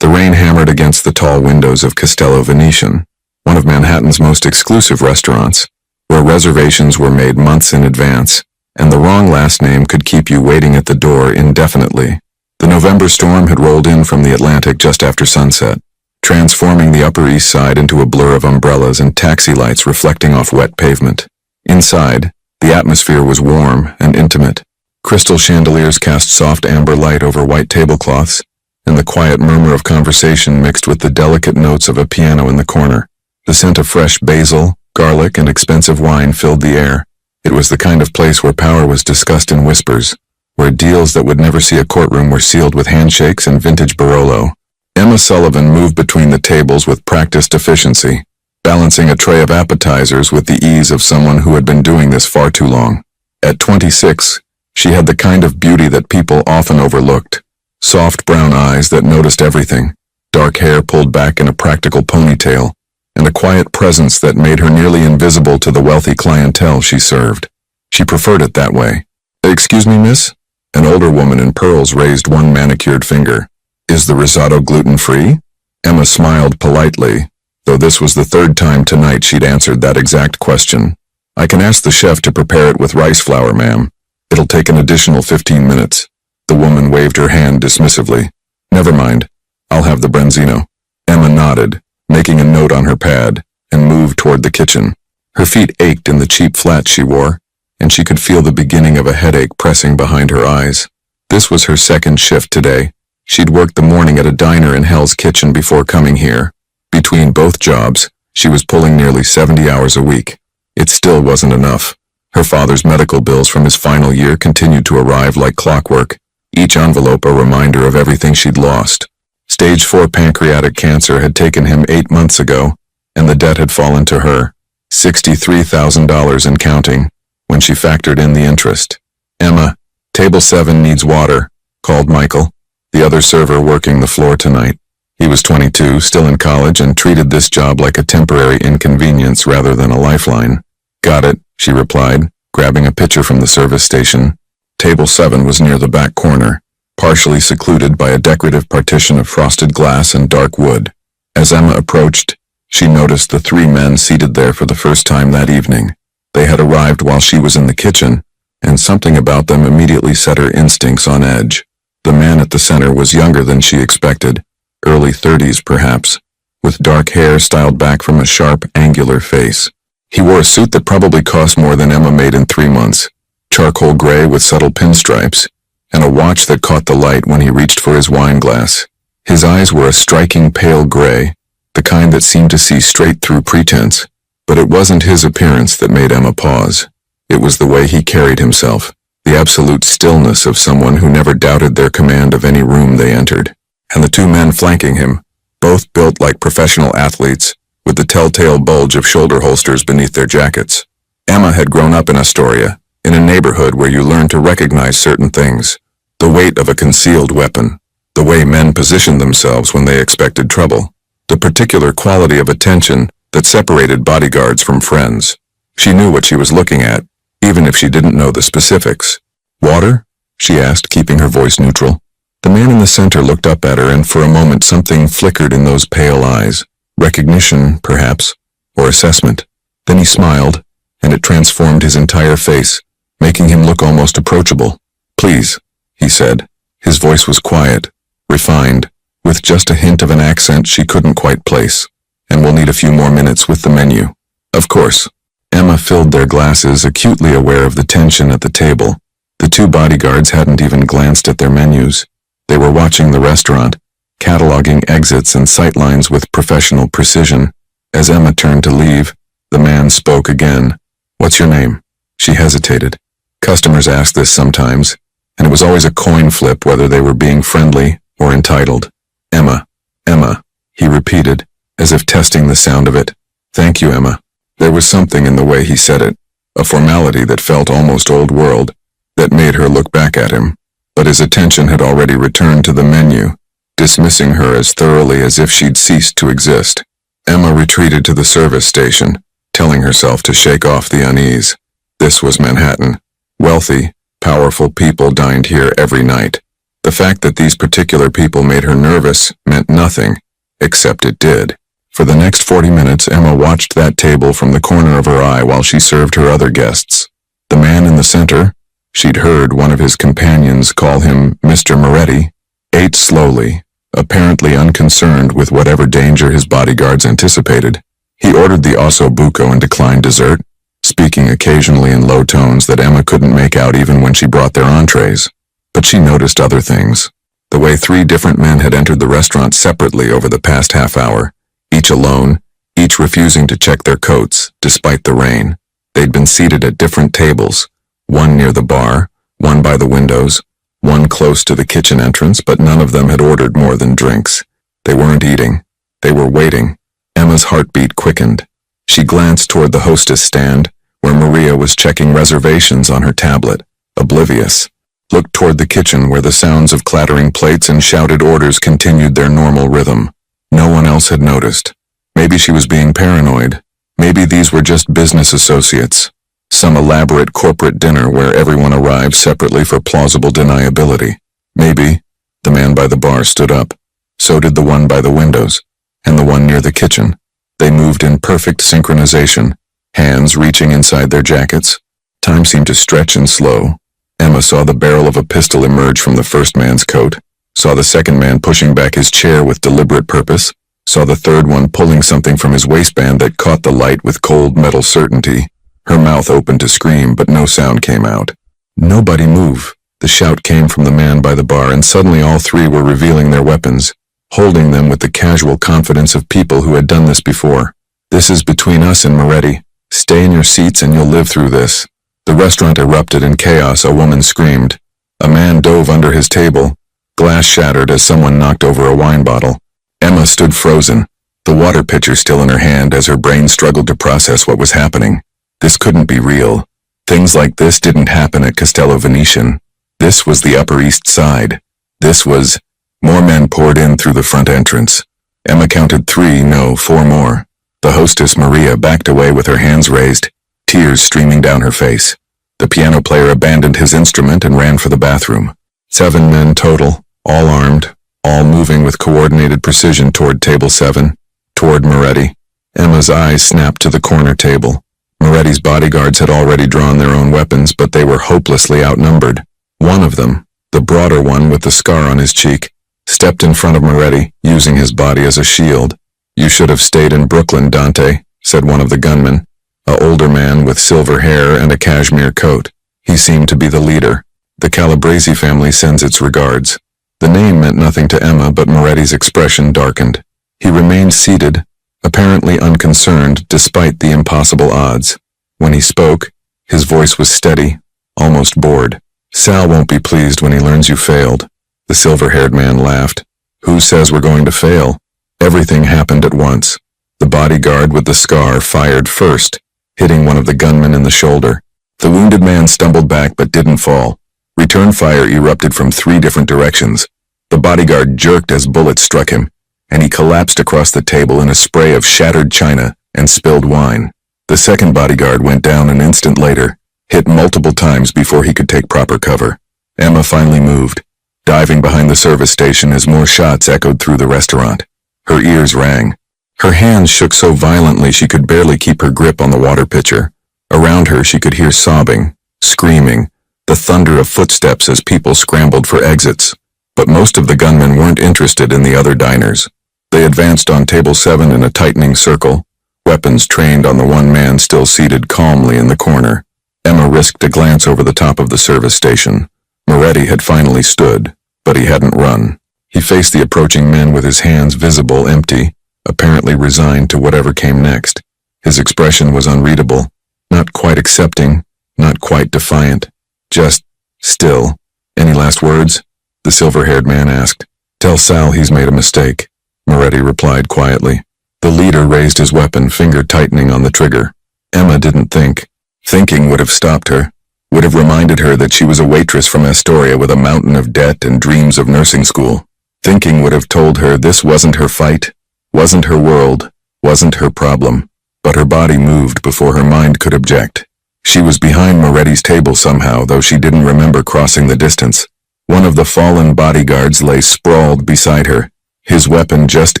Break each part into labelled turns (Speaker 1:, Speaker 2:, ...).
Speaker 1: The rain hammered against the tall windows of Castello Venetian, one of Manhattan's most exclusive restaurants, where reservations were made months in advance, and the wrong last name could keep you waiting at the door indefinitely. The November storm had rolled in from the Atlantic just after sunset, transforming the Upper East Side into a blur of umbrellas and taxi lights reflecting off wet pavement. Inside, the atmosphere was warm and intimate. Crystal chandeliers cast soft amber light over white tablecloths, and the quiet murmur of conversation mixed with the delicate notes of a piano in the corner. The scent of fresh basil, garlic, and expensive wine filled the air. It was the kind of place where power was discussed in whispers, where deals that would never see a courtroom were sealed with handshakes and vintage Barolo. Emma Sullivan moved between the tables with practiced efficiency, balancing a tray of appetizers with the ease of someone who had been doing this far too long. At 26, she had the kind of beauty that people often overlooked. Soft brown eyes that noticed everything, dark hair pulled back in a practical ponytail, and a quiet presence that made her nearly invisible to the wealthy clientele she served. She preferred it that way. "Excuse me, miss?" An older woman in pearls raised one manicured finger. "Is the risotto gluten-free?" Emma smiled politely, though this was the third time tonight she'd answered that exact question. "I can ask the chef to prepare it with rice flour, ma'am. It'll take an additional 15 minutes. The woman waved her hand dismissively. "Never mind. I'll have the branzino." Emma nodded, making a note on her pad, and moved toward the kitchen. Her feet ached in the cheap flats she wore, and she could feel the beginning of a headache pressing behind her eyes. This was her second shift today. She'd worked the morning at a diner in Hell's Kitchen before coming here. Between both jobs, she was pulling nearly 70 hours a week. It still wasn't enough. Her father's medical bills from his final year continued to arrive like clockwork, each envelope a reminder of everything she'd lost. Stage 4 pancreatic cancer had taken him 8 months ago, and the debt had fallen to her, $63,000 and counting, when she factored in the interest. "Emma, table 7 needs water," called Michael, the other server working the floor tonight. He was 22, still in college, and treated this job like a temporary inconvenience rather than a lifeline. "Got it," she replied, grabbing a pitcher from the service station. Table 7 was near the back corner, partially secluded by a decorative partition of frosted glass and dark wood. As Emma approached, she noticed the 3 men seated there for the first time that evening. They had arrived while she was in the kitchen, and something about them immediately set her instincts on edge. The man at the center was younger than she expected, early 30s perhaps, with dark hair styled back from a sharp, angular face. He wore a suit that probably cost more than Emma made in 3 months, charcoal gray with subtle pinstripes, and a watch that caught the light when he reached for his wine glass. His eyes were a striking pale gray, the kind that seemed to see straight through pretense, but it wasn't his appearance that made Emma pause. It was the way he carried himself, the absolute stillness of someone who never doubted their command of any room they entered. And the 2 men flanking him, both built like professional athletes, with the telltale bulge of shoulder holsters beneath their jackets. Emma had grown up in Astoria, in a neighborhood where you learned to recognize certain things, the weight of a concealed weapon, the way men positioned themselves when they expected trouble, the particular quality of attention that separated bodyguards from friends. She knew what she was looking at, even if she didn't know the specifics. "Water?" she asked, keeping her voice neutral. The man in the center looked up at her, and for a moment something flickered in those pale eyes. Recognition, perhaps, or assessment. Then he smiled, and it transformed his entire face, making him look almost approachable. "Please," he said. His voice was quiet, refined, with just a hint of an accent she couldn't quite place. "And we'll need a few more minutes with the menu." "Of course." Emma filled their glasses, acutely aware of the tension at the table. The 2 bodyguards hadn't even glanced at their menus. They were watching the restaurant, cataloging exits and sightlines with professional precision. As Emma turned to leave, the man spoke again. "What's your name?" She hesitated. Customers asked this sometimes, and it was always a coin flip whether they were being friendly or entitled. "Emma, Emma," he repeated, as if testing the sound of it. "Thank you, Emma." There was something in the way he said it, a formality that felt almost old world, that made her look back at him. But his attention had already returned to the menu, dismissing her as thoroughly as if she'd ceased to exist. Emma retreated to the service station, telling herself to shake off the unease. This was Manhattan. Wealthy, powerful people dined here every night. The fact that these particular people made her nervous meant nothing, except it did. For the next 40 minutes, Emma watched that table from the corner of her eye while she served her other guests. The man in the center, she'd heard one of his companions call him Mr. Moretti, ate slowly, apparently unconcerned with whatever danger his bodyguards anticipated. He ordered the osso buco and declined dessert, speaking occasionally in low tones that Emma couldn't make out even when she brought their entrees. But she noticed other things. The way 3 different men had entered the restaurant separately over the past half hour, each alone, each refusing to check their coats, despite the rain. They'd been seated at different tables, one near the bar, one by the windows, one close to the kitchen entrance, but none of them had ordered more than drinks. They weren't eating. They were waiting. Emma's heartbeat quickened. She glanced toward the hostess stand, where Maria was checking reservations on her tablet, oblivious. Looked toward the kitchen where the sounds of clattering plates and shouted orders continued their normal rhythm. No one else had noticed. Maybe she was being paranoid. Maybe these were just business associates. Some elaborate corporate dinner where everyone arrived separately for plausible deniability. Maybe. The man by the bar stood up. So did the one by the windows, and the one near the kitchen. They moved in perfect synchronization, hands reaching inside their jackets. Time seemed to stretch and slow. Emma saw the barrel of a pistol emerge from the first man's coat, saw the second man pushing back his chair with deliberate purpose, saw the third one pulling something from his waistband that caught the light with cold metal certainty. Her mouth opened to scream, but no sound came out. "Nobody move." The shout came from the man by the bar, and suddenly all 3 were revealing their weapons, holding them with the casual confidence of people who had done this before. "This is between us and Moretti. Stay in your seats and you'll live through this." The restaurant erupted in chaos. A woman screamed. A man dove under his table. Glass shattered as someone knocked over a wine bottle. Emma stood frozen, the water pitcher still in her hand as her brain struggled to process what was happening. This couldn't be real. Things like this didn't happen at Castello Venetian. This was the Upper East Side. This was... More men poured in through the front entrance. Emma counted 3, no, 4 more. The hostess, Maria, backed away with her hands raised, tears streaming down her face. The piano player abandoned his instrument and ran for the bathroom. 7 men total, all armed, all moving with coordinated precision toward table 7, toward Moretti. Emma's eyes snapped to the corner table. Moretti's bodyguards had already drawn their own weapons, but they were hopelessly outnumbered. One of them, the broader one with the scar on his cheek, stepped in front of Moretti, using his body as a shield. "You should have stayed in Brooklyn, Dante," said one of the gunmen, an older man with silver hair and a cashmere coat. He seemed to be the leader. "The Calabresi family sends its regards." The name meant nothing to Emma, but Moretti's expression darkened. He remained seated, apparently unconcerned despite the impossible odds. When he spoke, his voice was steady, almost bored. "Sal won't be pleased when he learns you failed." The silver-haired man laughed. "Who says we're going to fail?" Everything happened at once. The bodyguard with the scar fired first, hitting one of the gunmen in the shoulder. The wounded man stumbled back but didn't fall. Return fire erupted from 3 different directions. The bodyguard jerked as bullets struck him, and he collapsed across the table in a spray of shattered china and spilled wine. The second bodyguard went down an instant later, hit multiple times before he could take proper cover. Emma finally moved, diving behind the service station as more shots echoed through the restaurant. Her ears rang. Her hands shook so violently she could barely keep her grip on the water pitcher. Around her she could hear sobbing, screaming, the thunder of footsteps as people scrambled for exits. But most of the gunmen weren't interested in the other diners. They advanced on table 7 in a tightening circle, weapons trained on the one man still seated calmly in the corner. Emma risked a glance over the top of the service station. Moretti had finally stood, but he hadn't run. He faced the approaching men with his hands visible empty, apparently resigned to whatever came next. His expression was unreadable, not quite accepting, not quite defiant, just still. "Any last words?" the silver-haired man asked. "Tell Sal he's made a mistake," Moretti replied quietly. The leader raised his weapon, finger tightening on the trigger. Emma didn't think. Thinking would have stopped her, would have reminded her that she was a waitress from Astoria with a mountain of debt and dreams of nursing school. Thinking would have told her this wasn't her fight, wasn't her world, wasn't her problem. But her body moved before her mind could object. She was behind Moretti's table somehow, though she didn't remember crossing the distance. One of the fallen bodyguards lay sprawled beside her, his weapon just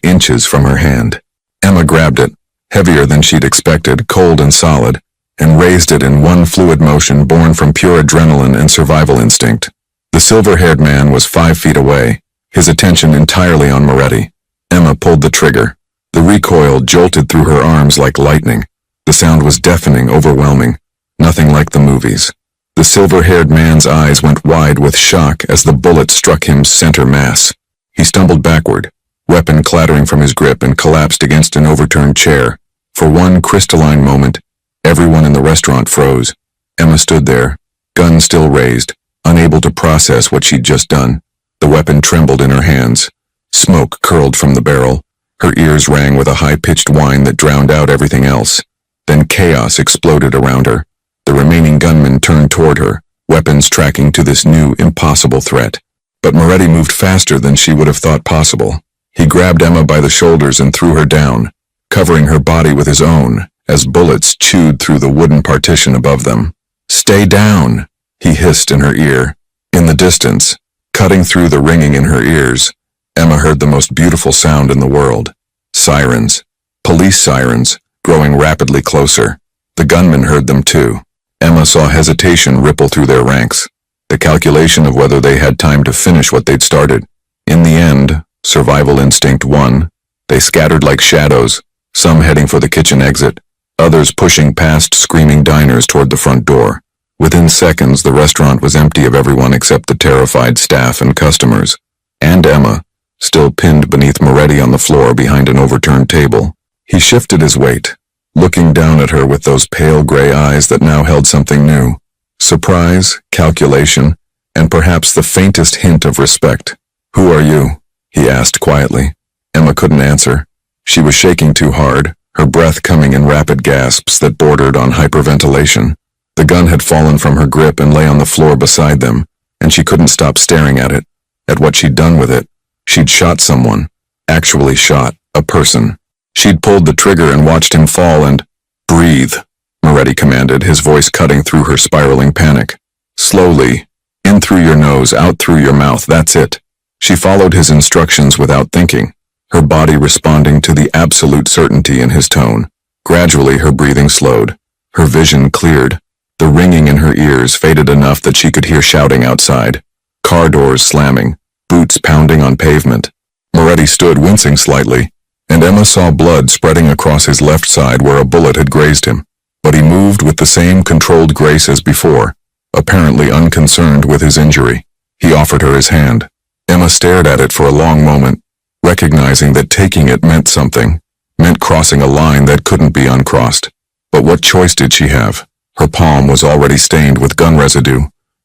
Speaker 1: inches from her hand. Emma grabbed it, heavier than she'd expected, cold and solid, and raised it in one fluid motion born from pure adrenaline and survival instinct. The silver-haired man was 5 feet away, his attention entirely on Moretti. Emma pulled the trigger. The recoil jolted through her arms like lightning. The sound was deafening, overwhelming, nothing like the movies. The silver-haired man's eyes went wide with shock as the bullet struck him center mass. He stumbled backward, weapon clattering from his grip, and collapsed against an overturned chair. For one crystalline moment, everyone in the restaurant froze. Emma stood there, gun still raised, unable to process what she'd just done. The weapon trembled in her hands. Smoke curled from the barrel. Her ears rang with a high-pitched whine that drowned out everything else. Then chaos exploded around her. The remaining gunmen turned toward her, weapons tracking to this new, impossible threat. But Moretti moved faster than she would have thought possible. He grabbed Emma by the shoulders and threw her down, covering her body with his own, as bullets chewed through the wooden partition above them. "Stay down," he hissed in her ear. In the distance, cutting through the ringing in her ears, Emma heard the most beautiful sound in the world. Sirens. Police sirens, growing rapidly closer. The gunmen heard them too. Emma saw hesitation ripple through their ranks, the calculation of whether they had time to finish what they'd started. In the end, survival instinct won. They scattered like shadows, some heading for the kitchen exit, others pushing past screaming diners toward the front door. Within seconds, the restaurant was empty of everyone except the terrified staff and customers. And Emma, still pinned beneath Moretti on the floor behind an overturned table. He shifted his weight, looking down at her with those pale gray eyes that now held something new. Surprise, calculation, and perhaps the faintest hint of respect. "Who are you?" he asked quietly. Emma couldn't answer. She was shaking too hard, her breath coming in rapid gasps that bordered on hyperventilation. The gun had fallen from her grip and lay on the floor beside them, and she couldn't stop staring at it, at what she'd done with it. She'd shot someone, actually shot a person. She'd pulled the trigger and watched him fall and, "Breathe," Moretti commanded, his voice cutting through her spiraling panic. "Slowly. In through your nose, out through your mouth, that's it." She followed his instructions without thinking, her body responding to the absolute certainty in his tone. Gradually, her breathing slowed. Her vision cleared. The ringing in her ears faded enough that she could hear shouting outside. Car doors slamming, boots pounding on pavement. Moretti stood, wincing slightly, and Emma saw blood spreading across his left side where a bullet had grazed him. But he moved with the same controlled grace as before, apparently unconcerned with his injury. He offered her his hand. Emma stared at it for a long moment, recognizing that taking it meant something, meant crossing a line that couldn't be uncrossed. But what choice did she have? Her palm was already stained with gun residue.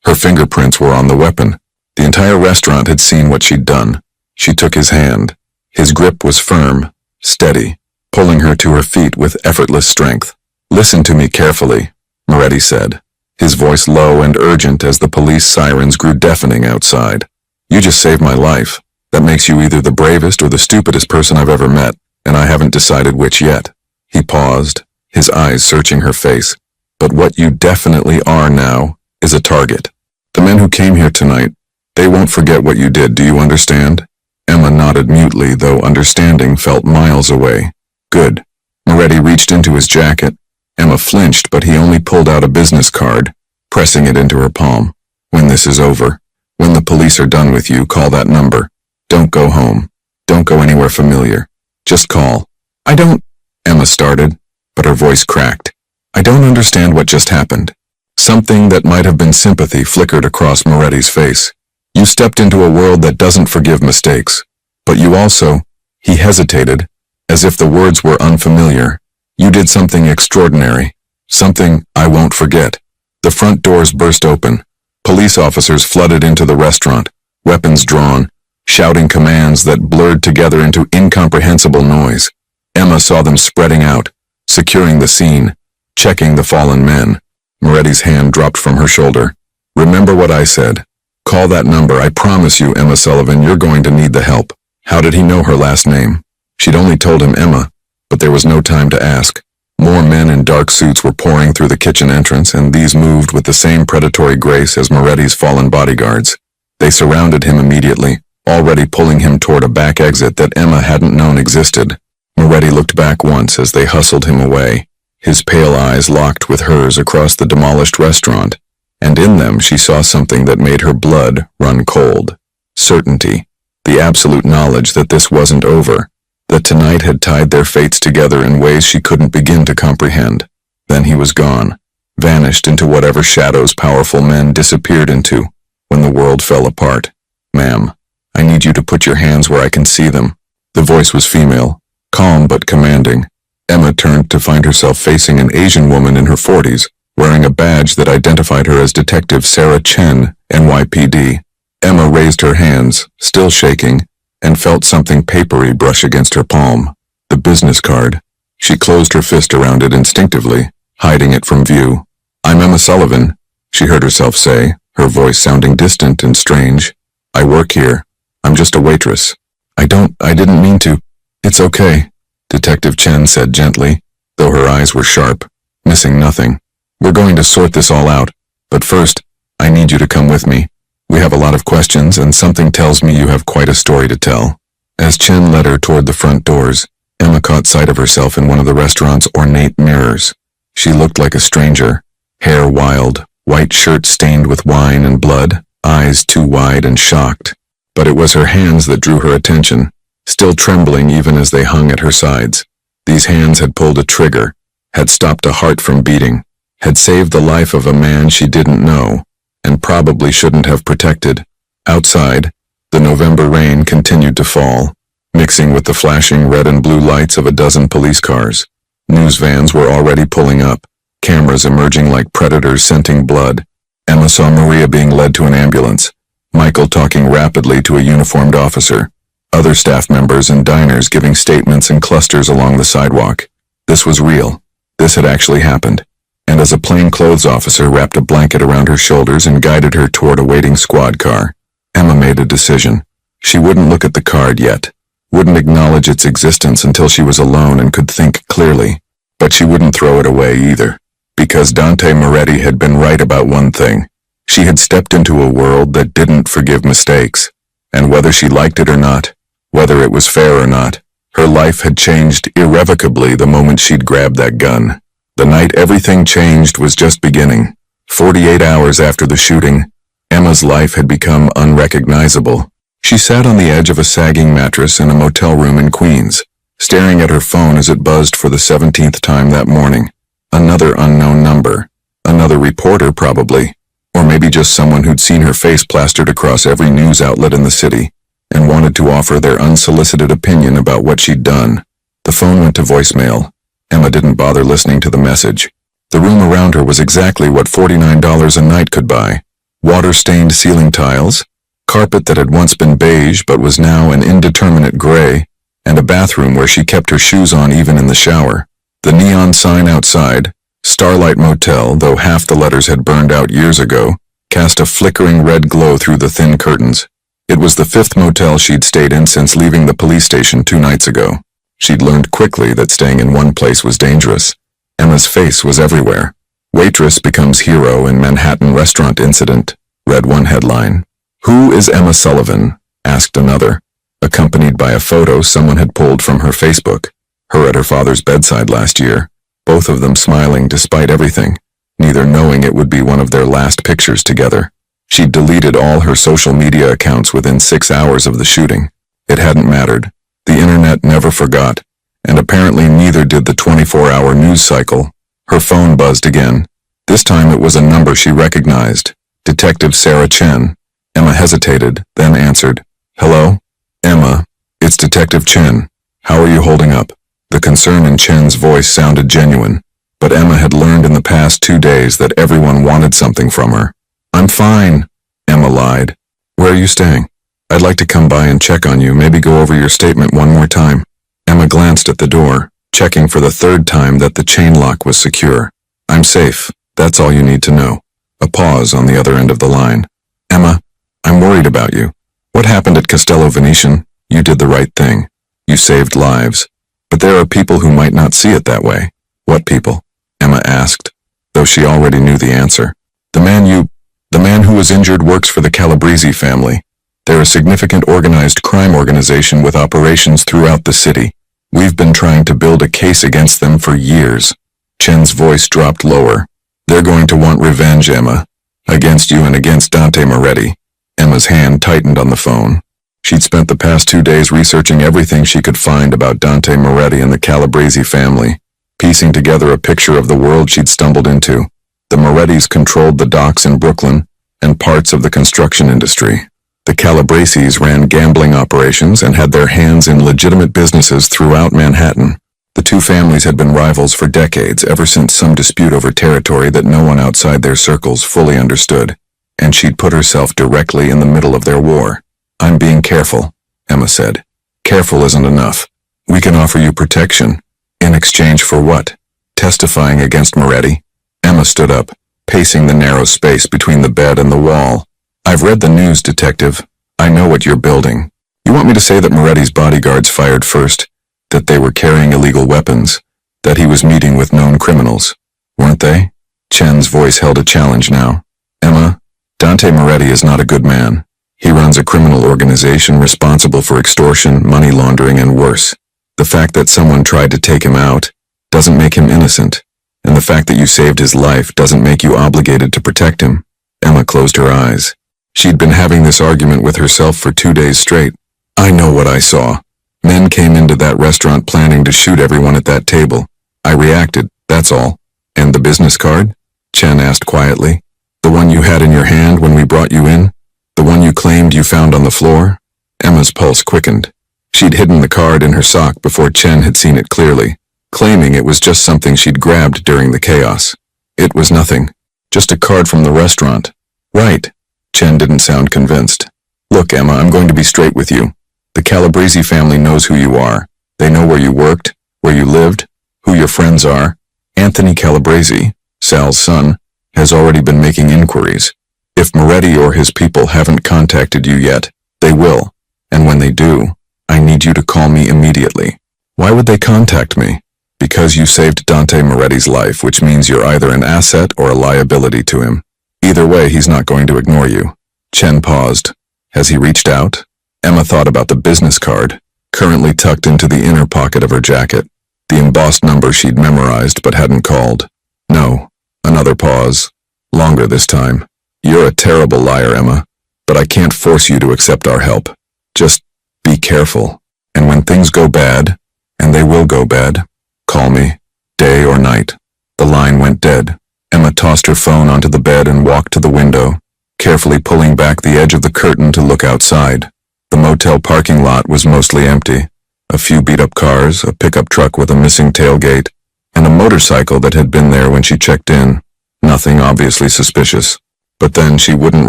Speaker 1: Her fingerprints were on the weapon. The entire restaurant had seen what she'd done. She took his hand. His grip was firm, steady, pulling her to her feet with effortless strength. "Listen to me carefully," Moretti said, his voice low and urgent as the police sirens grew deafening outside. "You just saved my life. That makes you either the bravest or the stupidest person I've ever met, and I haven't decided which yet." He paused, his eyes searching her face. "But what you definitely are now is a target. The men who came here tonight, they won't forget what you did, do you understand?" Emma nodded mutely, though understanding felt miles away. "Good." Moretti reached into his jacket. Emma flinched, but he only pulled out a business card, pressing it into her palm. "When this is over, when the police are done with you, call that number. Don't go home. Don't go anywhere familiar. Just call." "I don't," Emma started, but her voice cracked. "I don't understand what just happened." Something that might have been sympathy flickered across Moretti's face. "You stepped into a world that doesn't forgive mistakes. But you also," he hesitated, as if the words were unfamiliar. "You did something extraordinary. Something I won't forget." The front doors burst open. Police officers flooded into the restaurant, weapons drawn, shouting commands that blurred together into incomprehensible noise. Emma saw them spreading out, securing the scene, checking the fallen men. Moretti's hand dropped from her shoulder. "Remember what I said. Call that number. I promise you, Emma Sullivan, you're going to need the help." How did he know her last name? She'd only told him Emma, but there was no time to ask. More men in dark suits were pouring through the kitchen entrance, and these moved with the same predatory grace as Moretti's fallen bodyguards. They surrounded him immediately, already pulling him toward a back exit that Emma hadn't known existed. Moretti looked back once as they hustled him away, his pale eyes locked with hers across the demolished restaurant, and in them she saw something that made her blood run cold. Certainty, the absolute knowledge that this wasn't over, that tonight had tied their fates together in ways she couldn't begin to comprehend. Then he was gone, vanished into whatever shadows powerful men disappeared into when the world fell apart. "Ma'am, I need you to put your hands where I can see them." The voice was female, calm but commanding. Emma turned to find herself facing an Asian woman in her 40s, wearing a badge that identified her as Detective Sarah Chen, NYPD. Emma raised her hands, still shaking, and felt something papery brush against her palm. The business card. She closed her fist around it instinctively, hiding it from view. "I'm Emma Sullivan," she heard herself say, her voice sounding distant and strange. "I work here. I'm just a waitress." I didn't mean to." "It's okay," Detective Chen said gently, though her eyes were sharp, missing nothing. "We're going to sort this all out, but first, I need you to come with me. We have a lot of questions, and something tells me you have quite a story to tell." As Chen led her toward the front doors, Emma caught sight of herself in one of the restaurant's ornate mirrors. She looked like a stranger, hair wild, white shirt stained with wine and blood, eyes too wide and shocked. But it was her hands that drew her attention, still trembling even as they hung at her sides. These hands had pulled a trigger, had stopped a heart from beating, had saved the life of a man she didn't know, and probably shouldn't have protected. Outside, the November rain continued to fall, mixing with the flashing red and blue lights of a dozen police cars. News vans were already pulling up, cameras emerging like predators scenting blood. Emma saw Maria being led to an ambulance, Michael talking rapidly to a uniformed officer, other staff members and diners giving statements in clusters along the sidewalk. This was real. This had actually happened. And as a plainclothes officer wrapped a blanket around her shoulders and guided her toward a waiting squad car, Emma made a decision. She wouldn't look at the card yet, wouldn't acknowledge its existence until she was alone and could think clearly. But she wouldn't throw it away either, because Dante Moretti had been right about one thing. She had stepped into a world that didn't forgive mistakes, and whether she liked it or not, whether it was fair or not, her life had changed irrevocably the moment she'd grabbed that gun. The night everything changed was just beginning. 48 hours after the shooting, Emma's life had become unrecognizable. She sat on the edge of a sagging mattress in a motel room in Queens, staring at her phone as it buzzed for the 17th time that morning. Another unknown number. Another reporter, probably. Or maybe just someone who'd seen her face plastered across every news outlet in the city and wanted to offer their unsolicited opinion about what she'd done. The phone went to voicemail. Emma didn't bother listening to the message. The room around her was exactly what $49 a night could buy. Water-stained ceiling tiles, carpet that had once been beige but was now an indeterminate gray, and a bathroom where she kept her shoes on even in the shower. The neon sign outside, Starlight Motel, though half the letters had burned out years ago, cast a flickering red glow through the thin curtains. It was the 5th motel she'd stayed in since leaving the police station 2 nights ago. She'd learned quickly that staying in one place was dangerous. Emma's face was everywhere. "Waitress becomes hero in Manhattan restaurant incident," read one headline. "Who is Emma Sullivan?" asked another, accompanied by a photo someone had pulled from her Facebook, her at her father's bedside last year, both of them smiling despite everything, neither knowing it would be one of their last pictures together. She'd deleted all her social media accounts within 6 hours of the shooting. It hadn't mattered. The internet never forgot, and apparently neither did the 24-hour news cycle. Her phone buzzed again. This time it was a number she recognized. Detective Sarah Chen. Emma hesitated, then answered. "Hello? Emma, it's Detective Chen. How are you holding up?" The concern in Chen's voice sounded genuine, but Emma had learned in the past 2 days that everyone wanted something from her. "I'm fine," Emma lied. "Where are you staying? I'd like to come by and check on you, maybe go over your statement one more time." Emma glanced at the door, checking for the 3rd time that the chain lock was secure. "I'm safe. That's all you need to know." A pause on the other end of the line. "Emma, I'm worried about you. What happened at Castello Venetian? You did the right thing. You saved lives. But there are people who might not see it that way." "What people?" Emma asked, though she already knew the answer. The The man who was injured works for the Calabrese family. They're a significant organized crime organization with operations throughout the city. We've been trying to build a case against them for years. Chen's voice dropped lower. They're going to want revenge, Emma. Against you and against Dante Moretti. Emma's hand tightened on the phone. She'd spent the past 2 days researching everything she could find about Dante Moretti and the Calabrese family, piecing together a picture of the world she'd stumbled into. The Morettis controlled the docks in Brooklyn and parts of the construction industry. The Calabreses ran gambling operations and had their hands in legitimate businesses throughout Manhattan. The two families had been rivals for decades, ever since some dispute over territory that no one outside their circles fully understood, and she'd put herself directly in the middle of their war. I'm being careful, Emma said. Careful isn't enough. We can offer you protection. In exchange for what? Testifying against Moretti? Emma stood up, pacing the narrow space between the bed and the wall. I've read the news, detective. I know what you're building. You want me to say that Moretti's bodyguards fired first, that they were carrying illegal weapons, that he was meeting with known criminals, weren't they? Chen's voice held a challenge now. Emma, Dante Moretti is not a good man. He runs a criminal organization responsible for extortion, money laundering, and worse. The fact that someone tried to take him out doesn't make him innocent, and the fact that you saved his life doesn't make you obligated to protect him. Emma closed her eyes. She'd been having this argument with herself for 2 days straight. I know what I saw. Men came into that restaurant planning to shoot everyone at that table. I reacted, that's all. And the business card? Chen asked quietly. The one you had in your hand when we brought you in? The one you claimed you found on the floor? Emma's pulse quickened. She'd hidden the card in her sock before Chen had seen it clearly, claiming it was just something she'd grabbed during the chaos. It was nothing. Just a card from the restaurant. Right. Chen didn't sound convinced. Look, Emma, I'm going to be straight with you. The Calabrese family knows who you are. They know where you worked, where you lived, who your friends are. Anthony Calabrese, Sal's son, has already been making inquiries. If Moretti or his people haven't contacted you yet, they will. And when they do, I need you to call me immediately. Why would they contact me? Because you saved Dante Moretti's life, which means you're either an asset or a liability to him. Either way, he's not going to ignore you. Chen paused. Has he reached out? Emma thought about the business card, currently tucked into the inner pocket of her jacket, the embossed number she'd memorized but hadn't called. No. Another pause. Longer this time. You're a terrible liar, Emma, but I can't force you to accept our help. Just be careful. And when things go bad, and they will go bad, call me, day or night. The line went dead. Emma tossed her phone onto the bed and walked to the window, carefully pulling back the edge of the curtain to look outside. The motel parking lot was mostly empty. A few beat-up cars, a pickup truck with a missing tailgate, and a motorcycle that had been there when she checked in. Nothing obviously suspicious. But then she wouldn't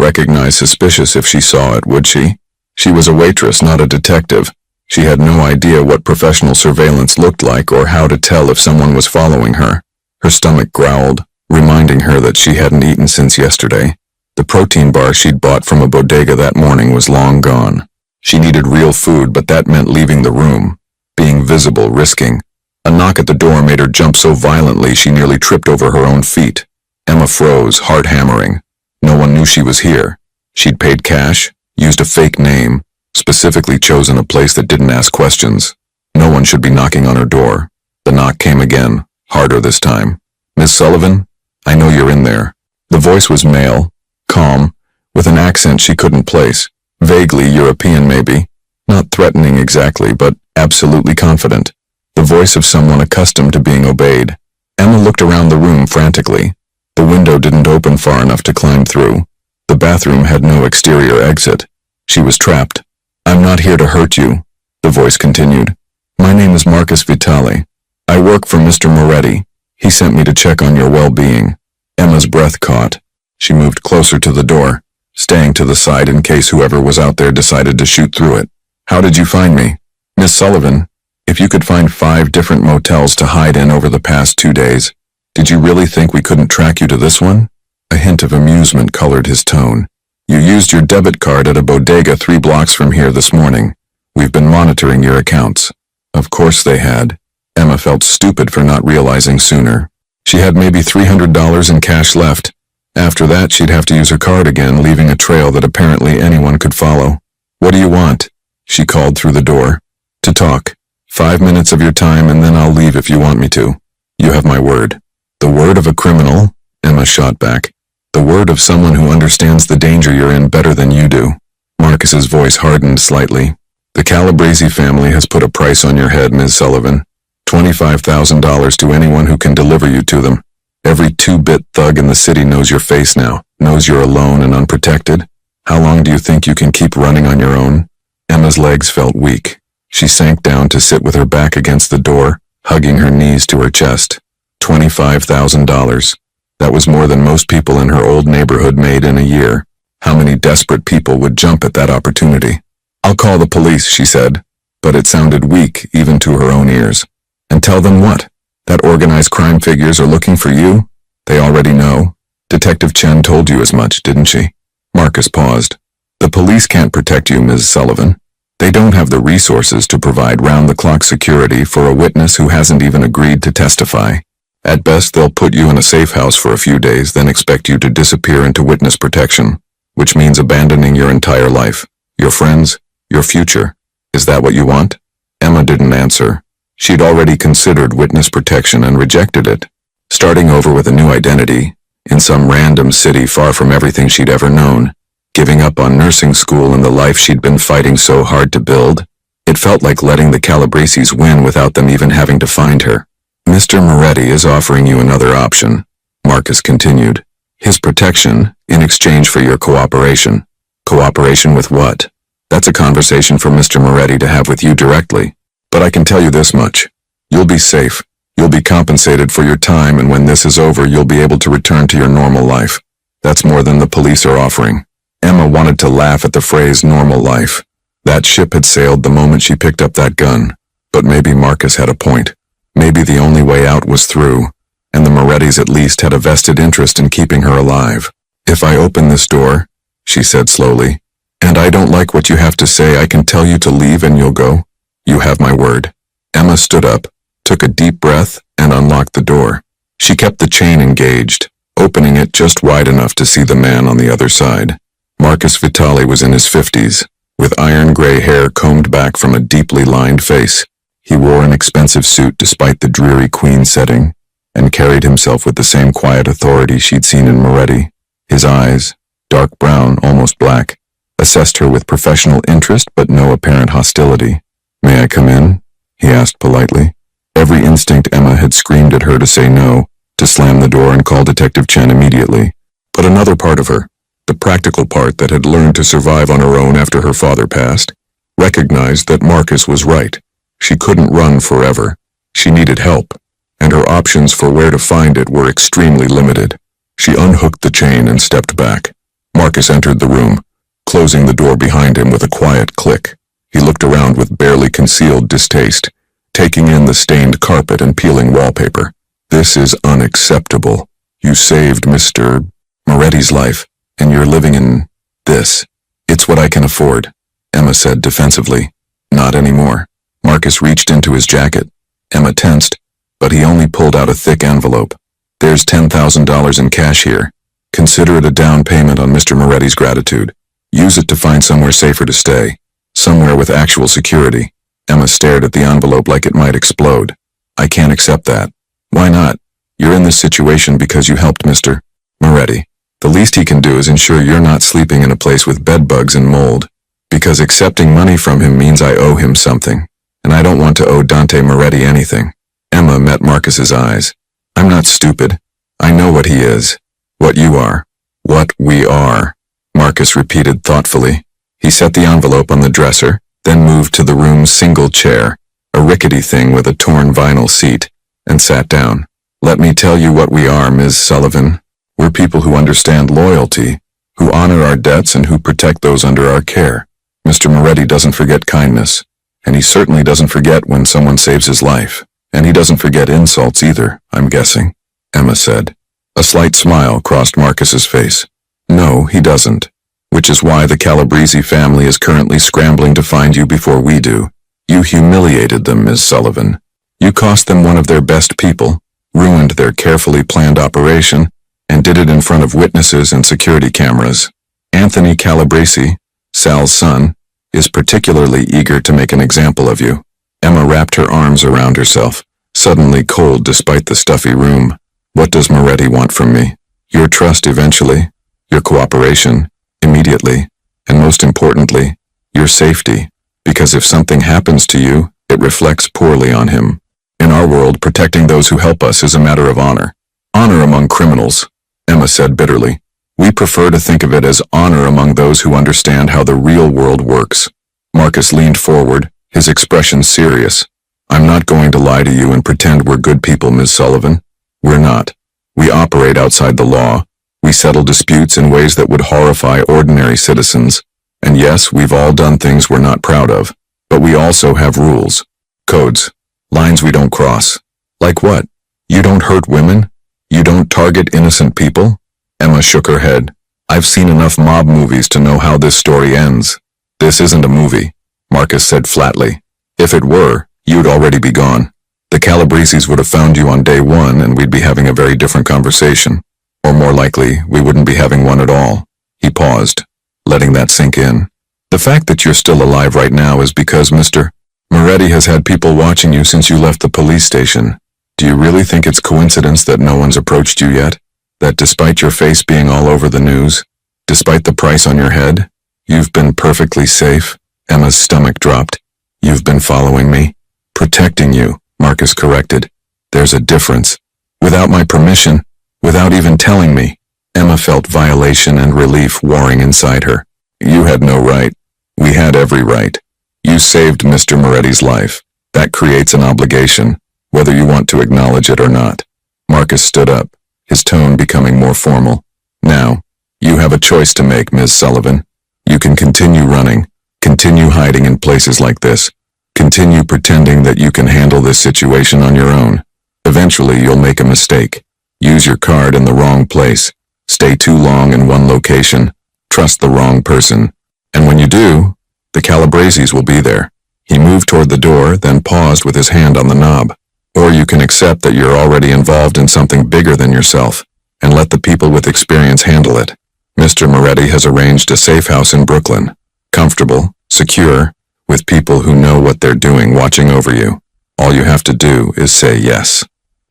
Speaker 1: recognize suspicious if she saw it, would she? She was a waitress, not a detective. She had no idea what professional surveillance looked like or how to tell if someone was following her. Her stomach growled, reminding her that she hadn't eaten since yesterday. The protein bar she'd bought from a bodega that morning was long gone. She needed real food, but that meant leaving the room, being visible, risking. A knock at the door made her jump so violently she nearly tripped over her own feet. Emma froze, heart hammering. No one knew she was here. She'd paid cash, used a fake name, specifically chosen a place that didn't ask questions. No one should be knocking on her door. The knock came again, harder this time. Miss Sullivan? I know you're in there. The voice was male, calm, with an accent she couldn't place. Vaguely European maybe. Not threatening exactly, but absolutely confident. The voice of someone accustomed to being obeyed. Emma looked around the room frantically. The window didn't open far enough to climb through. The bathroom had no exterior exit. She was trapped. I'm not here to hurt you, the voice continued. My name is Marcus Vitali. I work for Mr. Moretti. He sent me to check on your well-being. Emma's breath caught. She moved closer to the door, staying to the side in case whoever was out there decided to shoot through it. How did you find me? Miss Sullivan, if you could find 5 different motels to hide in over the past 2 days, did you really think we couldn't track you to this one? A hint of amusement colored his tone. You used your debit card at a bodega 3 blocks from here this morning. We've been monitoring your accounts. Of course they had. Emma felt stupid for not realizing sooner. She had maybe $300 in cash left, After that, she'd have to use her card again, leaving a trail that apparently anyone could follow. What do you want? She called through the door. To talk. 5 minutes of your time and then I'll leave if you want me to. You have my word. The word of a criminal? Emma shot back. The word of someone who understands the danger you're in better than you do. Marcus's voice hardened slightly. The Calabrese family has put a price on your head, Ms. Sullivan. $25,000 to anyone who can deliver you to them. Every two-bit thug in the city knows your face now, knows you're alone and unprotected. How long do you think you can keep running on your own? Emma's legs felt weak. She sank down to sit with her back against the door, hugging her knees to her chest. $25,000. That was more than most people in her old neighborhood made in a year. How many desperate people would jump at that opportunity? I'll call the police, she said, but it sounded weak even to her own ears. And tell them what? That organized crime figures are looking for you? They already know. Detective Chen told you as much, didn't she? Marcus paused. The police can't protect you, Ms. Sullivan. They don't have the resources to provide round-the-clock security for a witness who hasn't even agreed to testify. At best, they'll put you in a safe house for a few days, then expect you to disappear into witness protection, which means abandoning your entire life, your friends, your future. Is that what you want? Emma didn't answer. She'd already considered witness protection and rejected it. Starting over with a new identity, in some random city far from everything she'd ever known, giving up on nursing school and the life she'd been fighting so hard to build, it felt like letting the Calabreses win without them even having to find her. Mr. Moretti is offering you another option, Marcus continued. His protection, in exchange for your cooperation. Cooperation with what? That's a conversation for Mr. Moretti to have with you directly. But I can tell you this much. You'll be safe. You'll be compensated for your time, and when this is over, you'll be able to return to your normal life. That's more than the police are offering. Emma wanted to laugh at the phrase normal life. That ship had sailed the moment she picked up that gun. But maybe Marcus had a point. Maybe the only way out was through, and the Morettis at least had a vested interest in keeping her alive. If I open this door, she said slowly, and I don't like what you have to say, I can tell you to leave and you'll go. You have my word. Emma stood up, took a deep breath, and unlocked the door. She kept the chain engaged, opening it just wide enough to see the man on the other side. Marcus Vitali was in his 50s, with iron gray hair combed back from a deeply lined face. He wore an expensive suit despite the dreary Queen setting, and carried himself with the same quiet authority she'd seen in Moretti. His eyes, dark brown, almost black, assessed her with professional interest but no apparent hostility. May I come in? He asked politely. Every instinct Emma had screamed at her to say no, to slam the door and call Detective Chen immediately. But another part of her, the practical part that had learned to survive on her own after her father passed, recognized that Marcus was right. She couldn't run forever. She needed help, and her options for where to find it were extremely limited. She unhooked the chain and stepped back. Marcus entered the room, closing the door behind him with a quiet click. He looked around with barely concealed distaste, taking in the stained carpet and peeling wallpaper. This is unacceptable. You saved Mr. Moretti's life, and you're living in this. It's what I can afford, Emma said defensively. Not anymore. Marcus reached into his jacket. Emma tensed, but he only pulled out a thick envelope. There's $10,000 in cash here. Consider it a down payment on Mr. Moretti's gratitude. Use it to find somewhere safer to stay. Somewhere with actual security. Emma stared at the envelope like it might explode. I can't accept that. Why not? You're in this situation because you helped Mr. Moretti. The least he can do is ensure you're not sleeping in a place with bed bugs and mold. Because accepting money from him means I owe him something. And I don't want to owe Dante Moretti anything. Emma met Marcus's eyes. I'm not stupid. I know what he is. What you are. What we are. Marcus repeated thoughtfully. He set the envelope on the dresser, then moved to the room's single chair, a rickety thing with a torn vinyl seat, and sat down. Let me tell you what we are, Ms. Sullivan. We're people who understand loyalty, who honor our debts and who protect those under our care. Mr. Moretti doesn't forget kindness, and he certainly doesn't forget when someone saves his life. And he doesn't forget insults either, I'm guessing, Emma said. A slight smile crossed Marcus's face. No, he doesn't. Which is why the Calabrese family is currently scrambling to find you before we do. You humiliated them, Ms. Sullivan. You cost them one of their best people, ruined their carefully planned operation, and did it in front of witnesses and security cameras. Anthony Calabrese, Sal's son, is particularly eager to make an example of you. Emma wrapped her arms around herself, suddenly cold despite the stuffy room. What does Moretti want from me? Your trust eventually, your cooperation, immediately, and most importantly, your safety, because if something happens to you, it reflects poorly on him. In our world, protecting those who help us is a matter of honor. Honor among criminals, Emma said bitterly. We prefer to think of it as honor among those who understand how the real world works. Marcus leaned forward, his expression serious. I'm not going to lie to you and pretend we're good people, Ms. Sullivan. We're not. We operate outside the law. We settle disputes in ways that would horrify ordinary citizens. And yes, we've all done things we're not proud of. But we also have rules. Codes. Lines we don't cross. Like what? You don't hurt women? You don't target innocent people? Emma shook her head. I've seen enough mob movies to know how this story ends. This isn't a movie, Marcus said flatly. If it were, you'd already be gone. The Calabreses would have found you on day one and we'd be having a very different conversation. Or more likely, we wouldn't be having one at all. He paused, letting that sink in. The fact that you're still alive right now is because Mr. Moretti has had people watching you since you left the police station. Do you really think it's coincidence that no one's approached you yet? That despite your face being all over the news, despite the price on your head, you've been perfectly safe? Emma's stomach dropped. You've been following me? Protecting you, Marcus corrected. There's a difference. Without my permission, without even telling me. Emma felt violation and relief warring inside her. You had no right. We had every right. You saved Mr. Moretti's life. That creates an obligation, whether you want to acknowledge it or not. Marcus stood up, his tone becoming more formal. Now, you have a choice to make, Ms. Sullivan. You can continue running, continue hiding in places like this, continue pretending that you can handle this situation on your own. Eventually, you'll make a mistake. Use your card in the wrong place. Stay too long in one location. Trust the wrong person. And when you do, the Calabreses will be there. He moved toward the door, then paused with his hand on the knob. Or you can accept that you're already involved in something bigger than yourself, and let the people with experience handle it. Mr. Moretti has arranged a safe house in Brooklyn. Comfortable, secure, with people who know what they're doing watching over you. All you have to do is say yes.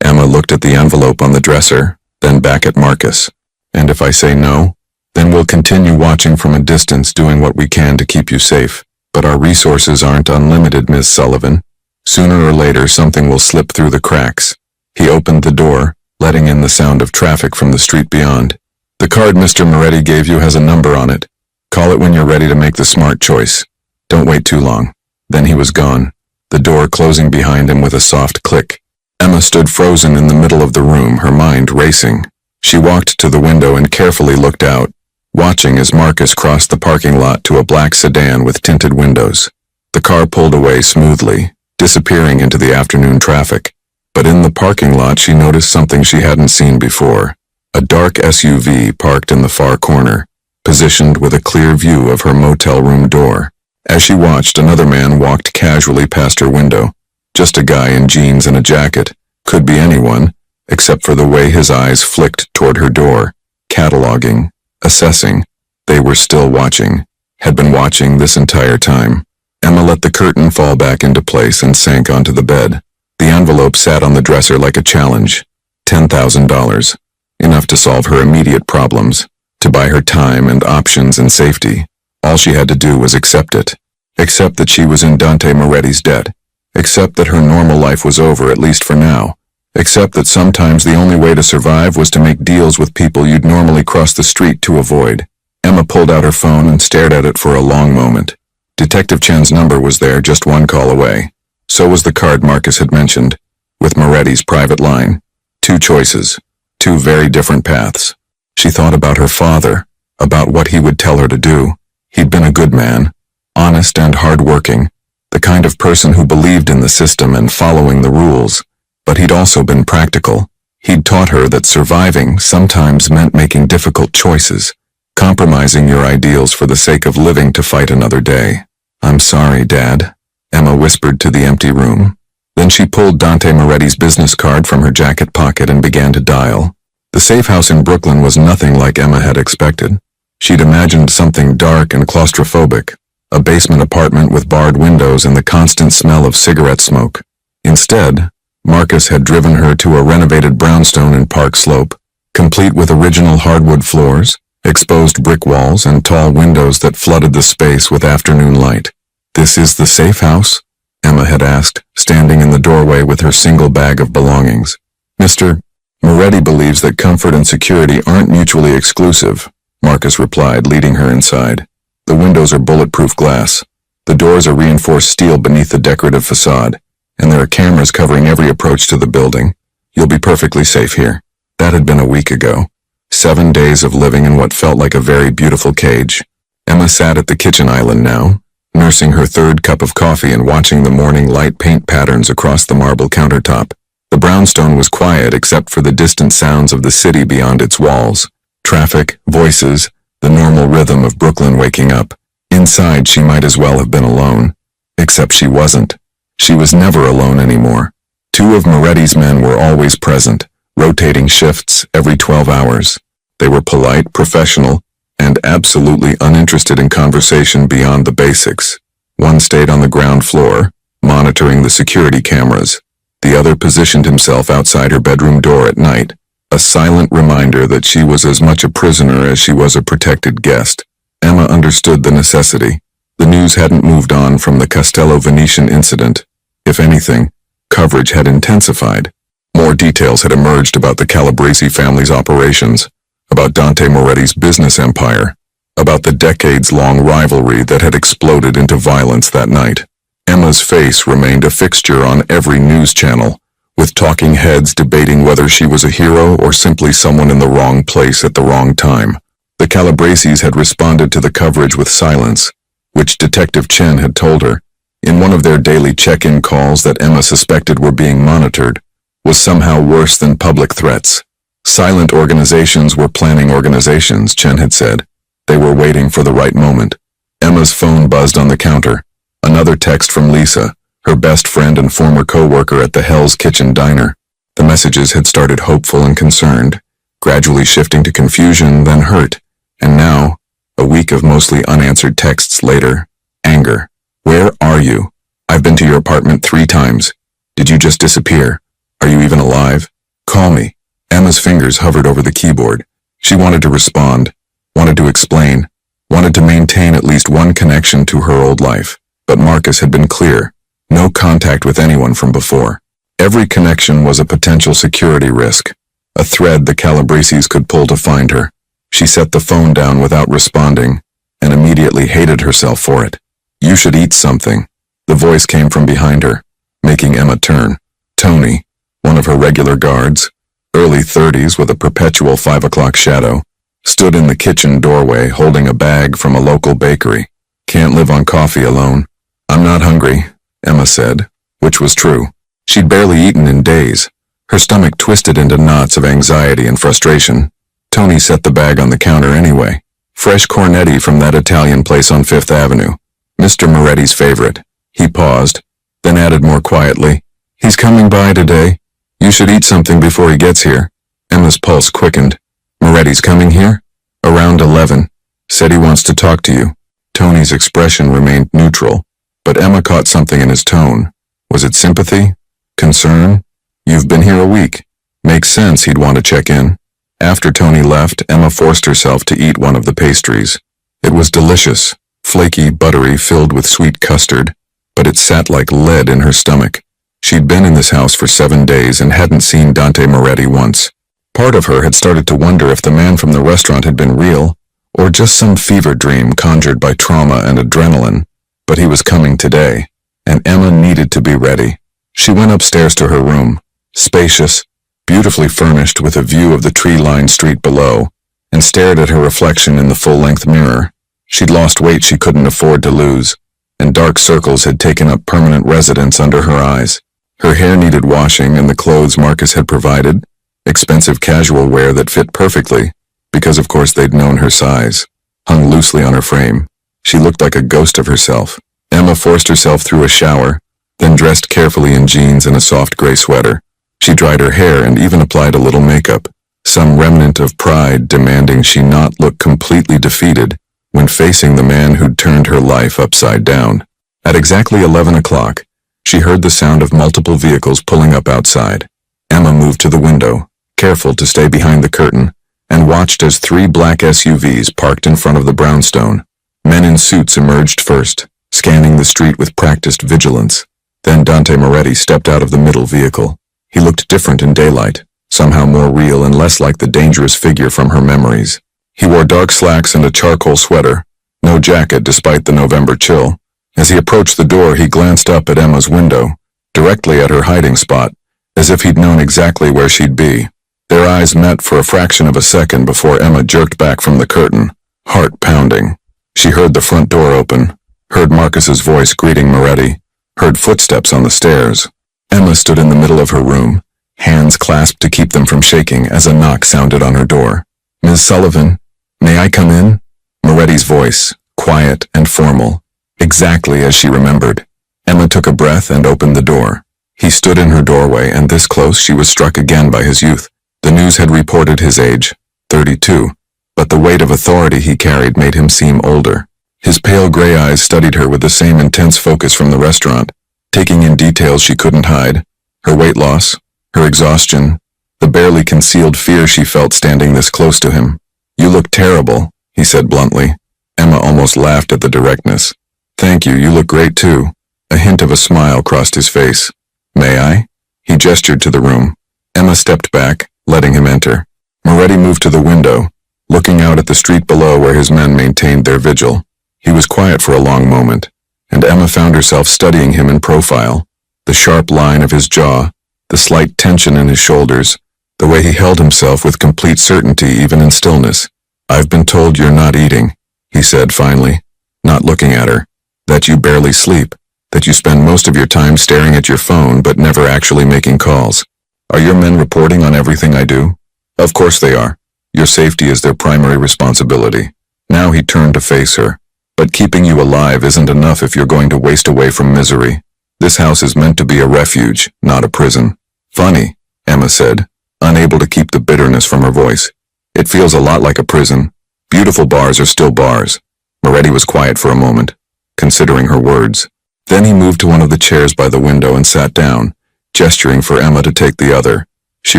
Speaker 1: Emma looked at the envelope on the dresser, then back at Marcus. And if I say no, then we'll continue watching from a distance doing what we can to keep you safe. But our resources aren't unlimited, Ms. Sullivan. Sooner or later, something will slip through the cracks. He opened the door, letting in the sound of traffic from the street beyond. The card Mr. Moretti gave you has a number on it. Call it when you're ready to make the smart choice. Don't wait too long. Then he was gone, the door closing behind him with a soft click. Emma stood frozen in the middle of the room, her mind racing. She walked to the window and carefully looked out, watching as Marcus crossed the parking lot to a black sedan with tinted windows. The car pulled away smoothly, disappearing into the afternoon traffic. But in the parking lot, she noticed something she hadn't seen before. A dark SUV parked in the far corner, positioned with a clear view of her motel room door. As she watched, another man walked casually past her window. Just a guy in jeans and a jacket. Could be anyone, except for the way his eyes flicked toward her door, cataloging, assessing. They were still watching, had been watching this entire time. Emma let the curtain fall back into place and sank onto the bed. The envelope sat on the dresser like a challenge. $10,000. Enough to solve her immediate problems, to buy her time and options and safety. All she had to do was accept it. Accept that she was in Dante Moretti's debt. Accept that her normal life was over, at least for now. Accept that sometimes the only way to survive was to make deals with people you'd normally cross the street to avoid. Emma pulled out her phone and stared at it for a long moment. Detective Chen's number was there, just one call away. So was the card Marcus had mentioned, with Moretti's private line. Two choices, two very different paths. She thought about her father, about what he would tell her to do. He'd been a good man, honest and hard-working, the kind of person who believed in the system and following the rules. But he'd also been practical. He'd taught her that surviving sometimes meant making difficult choices, compromising your ideals for the sake of living to fight another day. I'm sorry, Dad, Emma whispered to the empty room. Then she pulled Dante Moretti's business card from her jacket pocket and began to dial. The safe house in Brooklyn was nothing like Emma had expected. She'd imagined something dark and claustrophobic, a basement apartment with barred windows and the constant smell of cigarette smoke. Instead, Marcus had driven her to a renovated brownstone in Park Slope, complete with original hardwood floors, exposed brick walls, and tall windows that flooded the space with afternoon light. "This is the safe house?" Emma had asked, standing in the doorway with her single bag of belongings. "Mr. Moretti believes that comfort and security aren't mutually exclusive," Marcus replied, leading her inside. "The windows are bulletproof glass. The doors are reinforced steel beneath the decorative facade, and there are cameras covering every approach to the building. You'll be perfectly safe here." That had been a week ago. 7 days of living in what felt like a very beautiful cage. Emma sat at the kitchen island now, nursing her third cup of coffee and watching the morning light paint patterns across the marble countertop. The brownstone was quiet except for the distant sounds of the city beyond its walls. Traffic, voices, the normal rhythm of Brooklyn waking up. Inside, she might as well have been alone. Except she wasn't. She was never alone anymore. 2 of Moretti's men were always present, rotating shifts every 12 hours. They were polite, professional, and absolutely uninterested in conversation beyond the basics. One stayed on the ground floor, monitoring the security cameras. The other positioned himself outside her bedroom door at night, a silent reminder that she was as much a prisoner as she was a protected guest. Emma understood the necessity. The news hadn't moved on from the Castello Venetian incident. If anything, coverage had intensified. More details had emerged about the Calabresi family's operations, about Dante Moretti's business empire, about the decades-long rivalry that had exploded into violence that night. Emma's face remained a fixture on every news channel, with talking heads debating whether she was a hero or simply someone in the wrong place at the wrong time. The Calabresis had responded to the coverage with silence, which Detective Chen had told her, in one of their daily check-in calls, that Emma suspected were being monitored, was somehow worse than public threats. Silent organizations were planning organizations, Chen had said. They were waiting for the right moment. Emma's phone buzzed on the counter. Another text from Lisa, her best friend and former co-worker at the Hell's Kitchen diner. The messages had started hopeful and concerned, gradually shifting to confusion, then hurt. And now, a week of mostly unanswered texts later, anger. "Where are you? I've been to your apartment 3 times. Did you just disappear? Are you even alive? Call me." Emma's fingers hovered over the keyboard. She wanted to respond, wanted to explain, wanted to maintain at least one connection to her old life. But Marcus had been clear. No contact with anyone from before. Every connection was a potential security risk, a thread the Calabresis could pull to find her. She set the phone down without responding, and immediately hated herself for it. "You should eat something." The voice came from behind her, making Emma turn. Tony, one of her regular guards, early 30s with a perpetual 5 o'clock shadow, stood in the kitchen doorway holding a bag from a local bakery. "Can't live on coffee alone." "I'm not hungry," Emma said, which was true. She'd barely eaten in days. Her stomach twisted into knots of anxiety and frustration. Tony set the bag on the counter anyway. Fresh cornetti from that Italian place on 5th Avenue. Mr. Moretti's favorite. He paused, then added more quietly, "He's coming by today. You should eat something before he gets here." Emma's pulse quickened. "Moretti's coming here?" "Around 11. Said he wants to talk to you." Tony's expression remained neutral, but Emma caught something in his tone. Was it sympathy? Concern? "You've been here a week. Makes sense he'd want to check in." After Tony left, Emma forced herself to eat one of the pastries. It was delicious, flaky, buttery, filled with sweet custard, but it sat like lead in her stomach. She'd been in this house for 7 days and hadn't seen Dante Moretti once. Part of her had started to wonder if the man from the restaurant had been real, or just some fever dream conjured by trauma and adrenaline. But he was coming today, and Emma needed to be ready. She went upstairs to her room, spacious, beautifully furnished with a view of the tree-lined street below, and stared at her reflection in the full-length mirror. She'd lost weight she couldn't afford to lose, and dark circles had taken up permanent residence under her eyes. Her hair needed washing, and the clothes Marcus had provided, expensive casual wear that fit perfectly, because of course they'd known her size, hung loosely on her frame. She looked like a ghost of herself. Emma forced herself through a shower, then dressed carefully in jeans and a soft gray sweater. She dried her hair and even applied a little makeup, some remnant of pride demanding she not look completely defeated when facing the man who'd turned her life upside down. At exactly 11 o'clock, she heard the sound of multiple vehicles pulling up outside. Emma moved to the window, careful to stay behind the curtain, and watched as 3 black SUVs parked in front of the brownstone. Men in suits emerged first, scanning the street with practiced vigilance. Then Dante Moretti stepped out of the middle vehicle. He looked different in daylight, somehow more real and less like the dangerous figure from her memories. He wore dark slacks and a charcoal sweater, no jacket despite the November chill. As he approached the door, he glanced up at Emma's window, directly at her hiding spot, as if he'd known exactly where she'd be. Their eyes met for a fraction of a second before Emma jerked back from the curtain, heart pounding. She heard the front door open, heard Marcus's voice greeting Moretti, heard footsteps on the stairs. Emma stood in the middle of her room, hands clasped to keep them from shaking as a knock sounded on her door. "Ms. Sullivan, may I come in?" Moretti's voice, quiet and formal, exactly as she remembered. Emma took a breath and opened the door. He stood in her doorway, and this close she was struck again by his youth. The news had reported his age, 32, but the weight of authority he carried made him seem older. His pale gray eyes studied her with the same intense focus from the restaurant, taking in details she couldn't hide, her weight loss, her exhaustion, the barely concealed fear she felt standing this close to him. "You look terrible," he said bluntly. Emma almost laughed at the directness. "Thank you, you look great too." A hint of a smile crossed his face. "May I?" He gestured to the room. Emma stepped back, letting him enter. Moretti moved to the window, looking out at the street below where his men maintained their vigil. He was quiet for a long moment, and Emma found herself studying him in profile, the sharp line of his jaw, the slight tension in his shoulders, the way he held himself with complete certainty even in stillness. "I've been told you're not eating," he said finally, not looking at her, "that you barely sleep, that you spend most of your time staring at your phone but never actually making calls. Are your men reporting on everything I do?" "Of course they are. Your safety is their primary responsibility." Now he turned to face her. "But keeping you alive isn't enough if you're going to waste away from misery. This house is meant to be a refuge, not a prison." "Funny," Emma said, unable to keep the bitterness from her voice. "It feels a lot like a prison. Beautiful bars are still bars." Moretti was quiet for a moment, considering her words. Then he moved to one of the chairs by the window and sat down, gesturing for Emma to take the other. She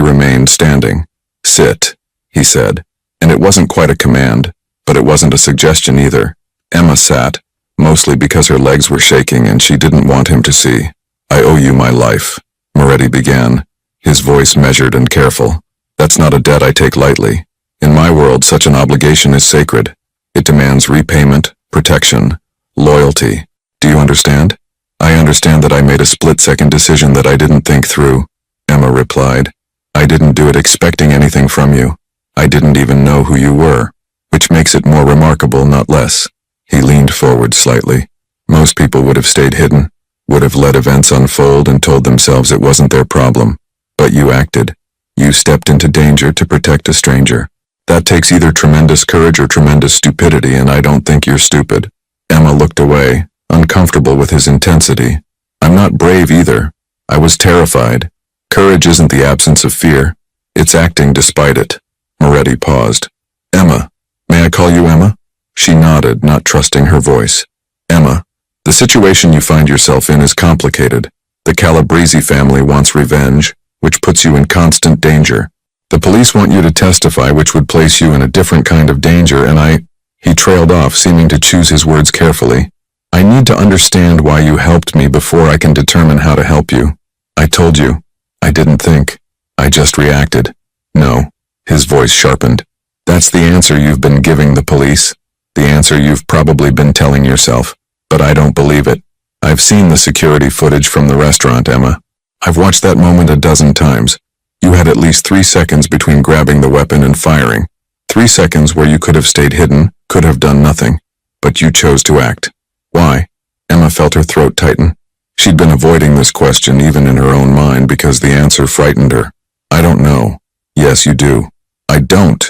Speaker 1: remained standing. "Sit," he said, and it wasn't quite a command, but it wasn't a suggestion either. Emma sat, mostly because her legs were shaking and she didn't want him to see. "I owe you my life," Moretti began, his voice measured and careful. "That's not a debt I take lightly. In my world, such an obligation is sacred. It demands repayment, protection, loyalty. Do you understand?" "I understand that I made a split-second decision that I didn't think through," Emma replied. "I didn't do it expecting anything from you. I didn't even know who you were, which makes it more remarkable, not less." He leaned forward slightly. "Most people would have stayed hidden, would have let events unfold and told themselves it wasn't their problem. But you acted. You stepped into danger to protect a stranger. That takes either tremendous courage or tremendous stupidity, and I don't think you're stupid." Emma looked away, uncomfortable with his intensity. "I'm not brave either. I was terrified. Courage isn't the absence of fear. It's acting despite it." Moretti paused. "Emma, may I call you Emma?" She nodded, not trusting her voice. "Emma, the situation you find yourself in is complicated. The Calabrese family wants revenge, which puts you in constant danger. The police want you to testify, which would place you in a different kind of danger, and He trailed off, seeming to choose his words carefully. "I need to understand why you helped me before I can determine how to help you. I told you. I didn't think. I just reacted." "No." His voice sharpened. "That's the answer you've been giving the police. The answer you've probably been telling yourself. But I don't believe it. I've seen the security footage from the restaurant, Emma. I've watched that moment a dozen times. You had at least 3 seconds between grabbing the weapon and firing. 3 seconds where you could have stayed hidden, could have done nothing. But you chose to act. Why?" Emma felt her throat tighten. She'd been avoiding this question even in her own mind because the answer frightened her. "I don't know." "Yes, you do." "I don't."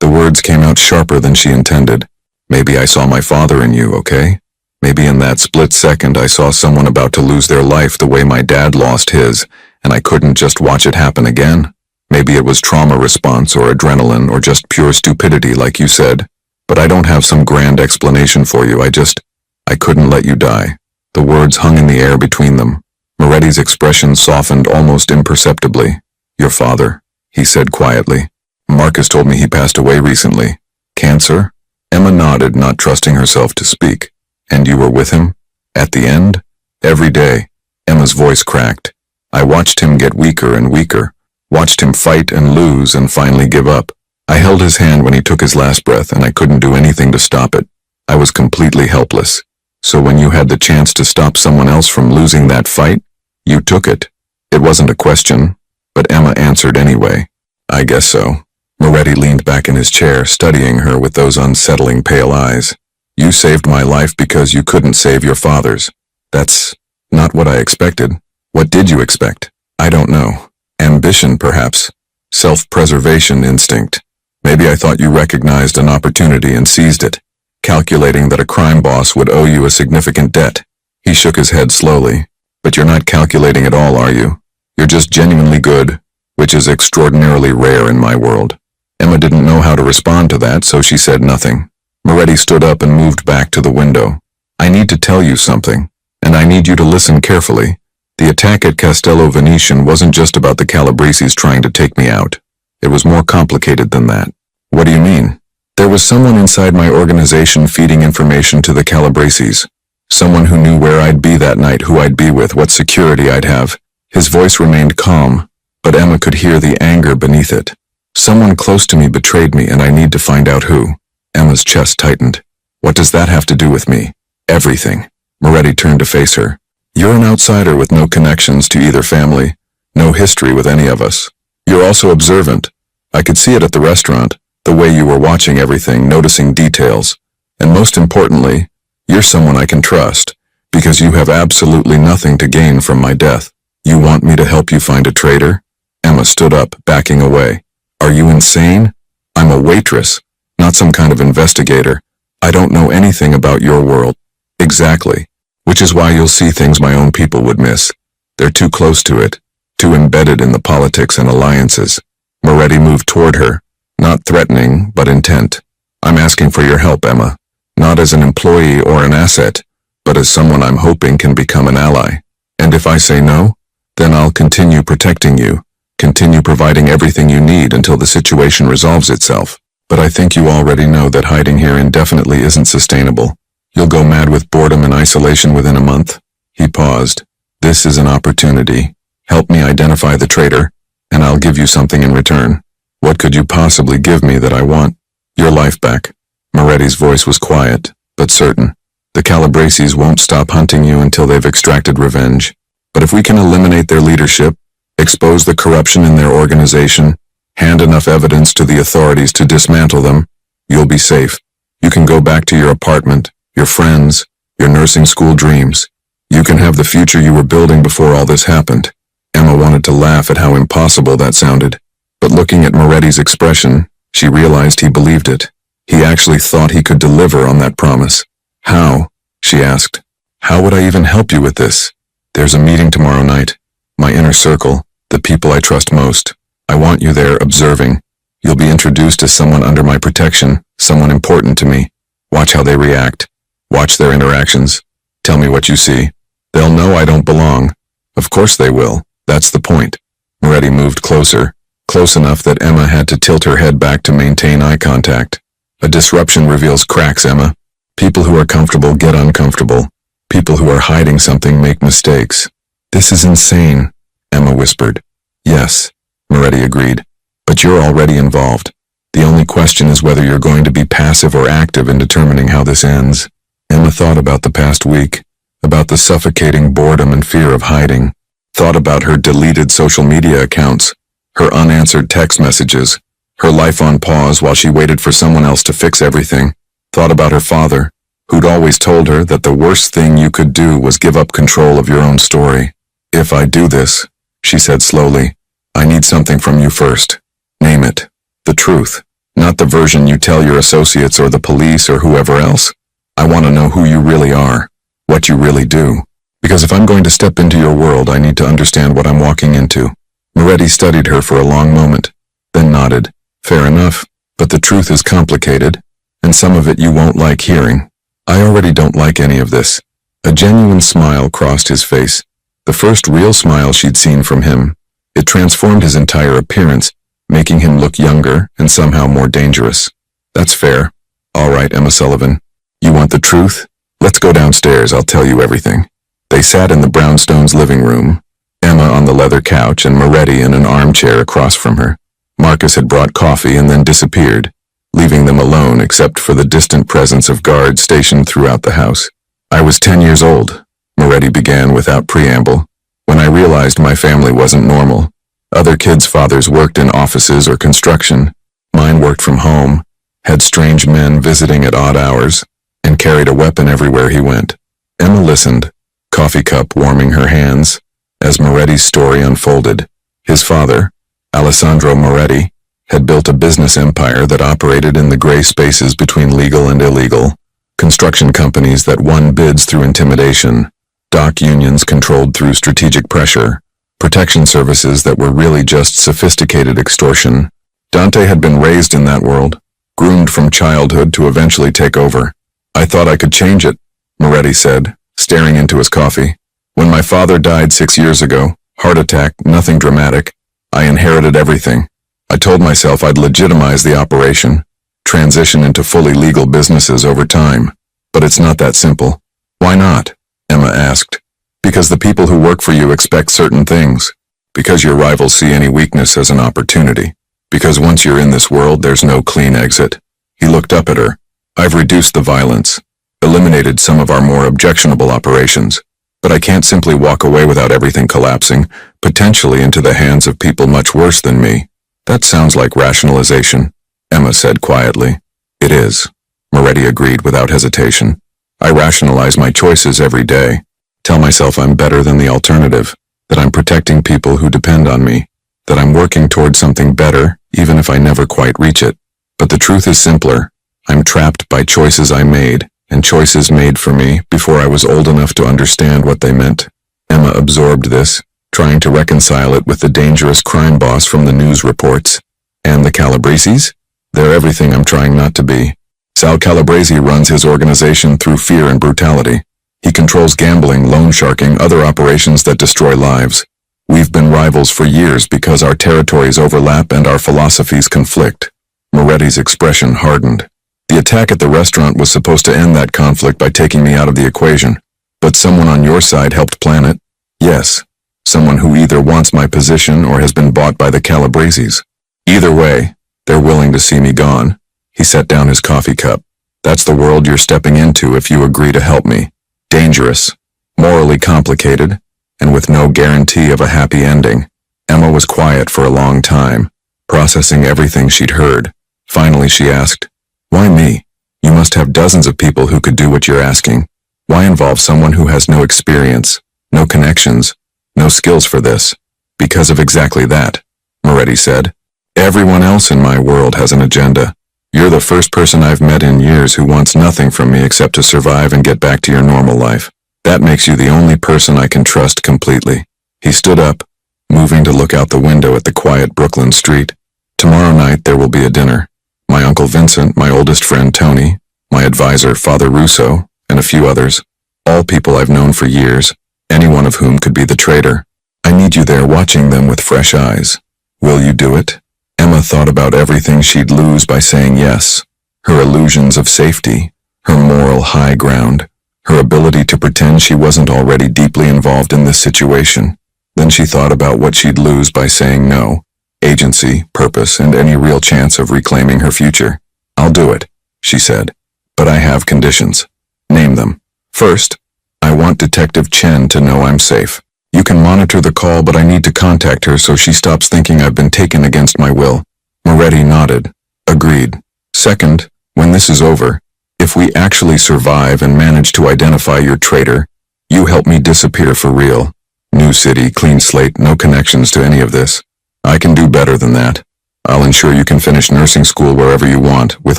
Speaker 1: The words came out sharper than she intended. "Maybe I saw my father in you, okay? Maybe in that split second I saw someone about to lose their life the way my dad lost his, and I couldn't just watch it happen again. Maybe it was trauma response or adrenaline or just pure stupidity like you said. But I don't have some grand explanation for you. I couldn't let you die. The words hung in the air between them. Moretti's expression softened almost imperceptibly. Your father, he said quietly. Marcus told me he passed away recently. Cancer? Emma nodded, not trusting herself to speak. And you were with him? At the end? Every day. Emma's voice cracked. I watched him get weaker and weaker. Watched him fight and lose and finally give up. I held his hand when he took his last breath and I couldn't do anything to stop it. I was completely helpless. So when you had the chance to stop someone else from losing that fight, you took it. It wasn't a question, but Emma answered anyway. I guess so. Moretti leaned back in his chair, studying her with those unsettling pale eyes. You saved my life because you couldn't save your father's. That's not what I expected. What did you expect? I don't know. Ambition, perhaps. Self-preservation instinct. Maybe I thought you recognized an opportunity and seized it, calculating that a crime boss would owe you a significant debt. He shook his head slowly. But you're not calculating at all, are you? You're just genuinely good, which is extraordinarily rare in my world. Emma didn't know how to respond to that, so she said nothing. Moretti stood up and moved back to the window. I need to tell you something, and I need you to listen carefully. The attack at Castello Venetian wasn't just about the Calabreses trying to take me out. It was more complicated than that. What do you mean? There was someone inside my organization feeding information to the Calabreses. Someone who knew where I'd be that night, who I'd be with, what security I'd have. His voice remained calm, but Emma could hear the anger beneath it. Someone close to me betrayed me, and I need to find out who. Emma's chest tightened. What does that have to do with me? Everything. Moretti turned to face her. You're an outsider with no connections to either family, no history with any of us. You're also observant. I could see it at the restaurant, the way you were watching everything, noticing details. And most importantly, you're someone I can trust, because you have absolutely nothing to gain from my death. You want me to help you find a traitor? Emma stood up, backing away. Are you insane? I'm a waitress, not some kind of investigator. I don't know anything about your world. Exactly. Which is why you'll see things my own people would miss. They're too close to it, too embedded in the politics and alliances. Moretti moved toward her, not threatening, but intent. I'm asking for your help, Emma. Not as an employee or an asset, but as someone I'm hoping can become an ally. And if I say no, then I'll continue protecting you, continue providing everything you need until the situation resolves itself. But I think you already know that hiding here indefinitely isn't sustainable. You'll go mad with boredom and isolation within a month. He paused. This is an opportunity. Help me identify the traitor, and I'll give you something in return. What could you possibly give me that I want? Your life back. Moretti's voice was quiet, but certain. The Calabreses won't stop hunting you until they've extracted revenge. But if we can eliminate their leadership, expose the corruption in their organization, hand enough evidence to the authorities to dismantle them, you'll be safe. You can go back to your apartment, your friends, your nursing school dreams. You can have the future you were building before all this happened. Emma wanted to laugh at how impossible that sounded. But looking at Moretti's expression, she realized he believed it. He actually thought he could deliver on that promise. How? She asked. How would I even help you with this? There's a meeting tomorrow night. My inner circle, the people I trust most. I want you there observing. You'll be introduced as someone under my protection, someone important to me. Watch how they react. Watch their interactions. Tell me what you see. They'll know I don't belong. Of course they will. That's the point. Moretti moved closer, close enough that Emma had to tilt her head back to maintain eye contact. A disruption reveals cracks, Emma. People who are comfortable get uncomfortable. People who are hiding something make mistakes. This is insane, Emma whispered. Yes, Moretti agreed. But you're already involved. The only question is whether you're going to be passive or active in determining how this ends. Emma thought about the past week, about the suffocating boredom and fear of hiding, thought about her deleted social media accounts, her unanswered text messages, her life on pause while she waited for someone else to fix everything, thought about her father, who'd always told her that the worst thing you could do was give up control of your own story. If I do this, she said slowly, I need something from you first. Name it. The truth. Not the version you tell your associates or the police or whoever else. I want to know who you really are, what you really do. Because if I'm going to step into your world, I need to understand what I'm walking into. Moretti studied her for a long moment, then nodded. Fair enough, but the truth is complicated, and some of it you won't like hearing. I already don't like any of this. A genuine smile crossed his face, the first real smile she'd seen from him. It transformed his entire appearance, making him look younger and somehow more dangerous. That's fair. All right, Emma Sullivan. You want the truth? Let's go downstairs, I'll tell you everything. They sat in the brownstones' living room, Emma on the leather couch and Moretti in an armchair across from her. Marcus had brought coffee and then disappeared, leaving them alone except for the distant presence of guards stationed throughout the house. I was 10 years old, Moretti began without preamble, when I realized my family wasn't normal. Other kids' fathers worked in offices or construction. Mine worked from home, had strange men visiting at odd hours, and carried a weapon everywhere he went. Emma listened, coffee cup warming her hands, as Moretti's story unfolded. His father, Alessandro Moretti, had built a business empire that operated in the gray spaces between legal and illegal, construction companies that won bids through intimidation, dock unions controlled through strategic pressure, protection services that were really just sophisticated extortion. Dante had been raised in that world, groomed from childhood to eventually take over. I thought I could change it, Moretti said, staring into his coffee. When my father died 6 years ago, heart attack, nothing dramatic, I inherited everything. I told myself I'd legitimize the operation, transition into fully legal businesses over time. But it's not that simple. Why not? Emma asked. Because the people who work for you expect certain things. Because your rivals see any weakness as an opportunity. Because once you're in this world, there's no clean exit. He looked up at her. I've reduced the violence, eliminated some of our more objectionable operations. But I can't simply walk away without everything collapsing, potentially into the hands of people much worse than me. That sounds like rationalization, Emma said quietly. It is, Moretti agreed without hesitation. I rationalize my choices every day, tell myself I'm better than the alternative, that I'm protecting people who depend on me, that I'm working toward something better, even if I never quite reach it. But the truth is simpler. I'm trapped by choices I made, and choices made for me before I was old enough to understand what they meant. Emma absorbed this, trying to reconcile it with the dangerous crime boss from the news reports. And the Calabreses? They're everything I'm trying not to be. Sal Calabrese runs his organization through fear and brutality. He controls gambling, loan sharking, other operations that destroy lives. We've been rivals for years because our territories overlap and our philosophies conflict. Moretti's expression hardened. The attack at the restaurant was supposed to end that conflict by taking me out of the equation. But someone on your side helped plan it? Yes. Someone who either wants my position or has been bought by the Calabreses. Either way, they're willing to see me gone. He set down his coffee cup. That's the world you're stepping into if you agree to help me. Dangerous, morally complicated, and with no guarantee of a happy ending. Emma was quiet for a long time, processing everything she'd heard. Finally, she asked, Why me? You must have dozens of people who could do what you're asking. Why involve someone who has no experience, no connections, no skills for this? Because of exactly that, Moretti said. Everyone else in my world has an agenda. You're the first person I've met in years who wants nothing from me except to survive and get back to your normal life. That makes you the only person I can trust completely. He stood up, moving to look out the window at the quiet Brooklyn street. Tomorrow night there will be a dinner. My Uncle Vincent, my oldest friend Tony, my advisor Father Russo, and a few others. All people I've known for years, any one of whom could be the traitor. I need you there watching them with fresh eyes. Will you do it? Emma thought about everything she'd lose by saying yes. Her illusions of safety, her moral high ground, her ability to pretend she wasn't already deeply involved in this situation. Then she thought about what she'd lose by saying no. Agency, purpose, and any real chance of reclaiming her future. I'll do it, she said. But I have conditions. Name them. First, I want Detective Chen to know I'm safe. You can monitor the call, but I need to contact her so she stops thinking I've been taken against my will. Moretti nodded. Agreed. Second, when this is over, if we actually survive and manage to identify your traitor, you help me disappear for real. New city, clean slate, no connections to any of this. I can do better than that. I'll ensure you can finish nursing school wherever you want, with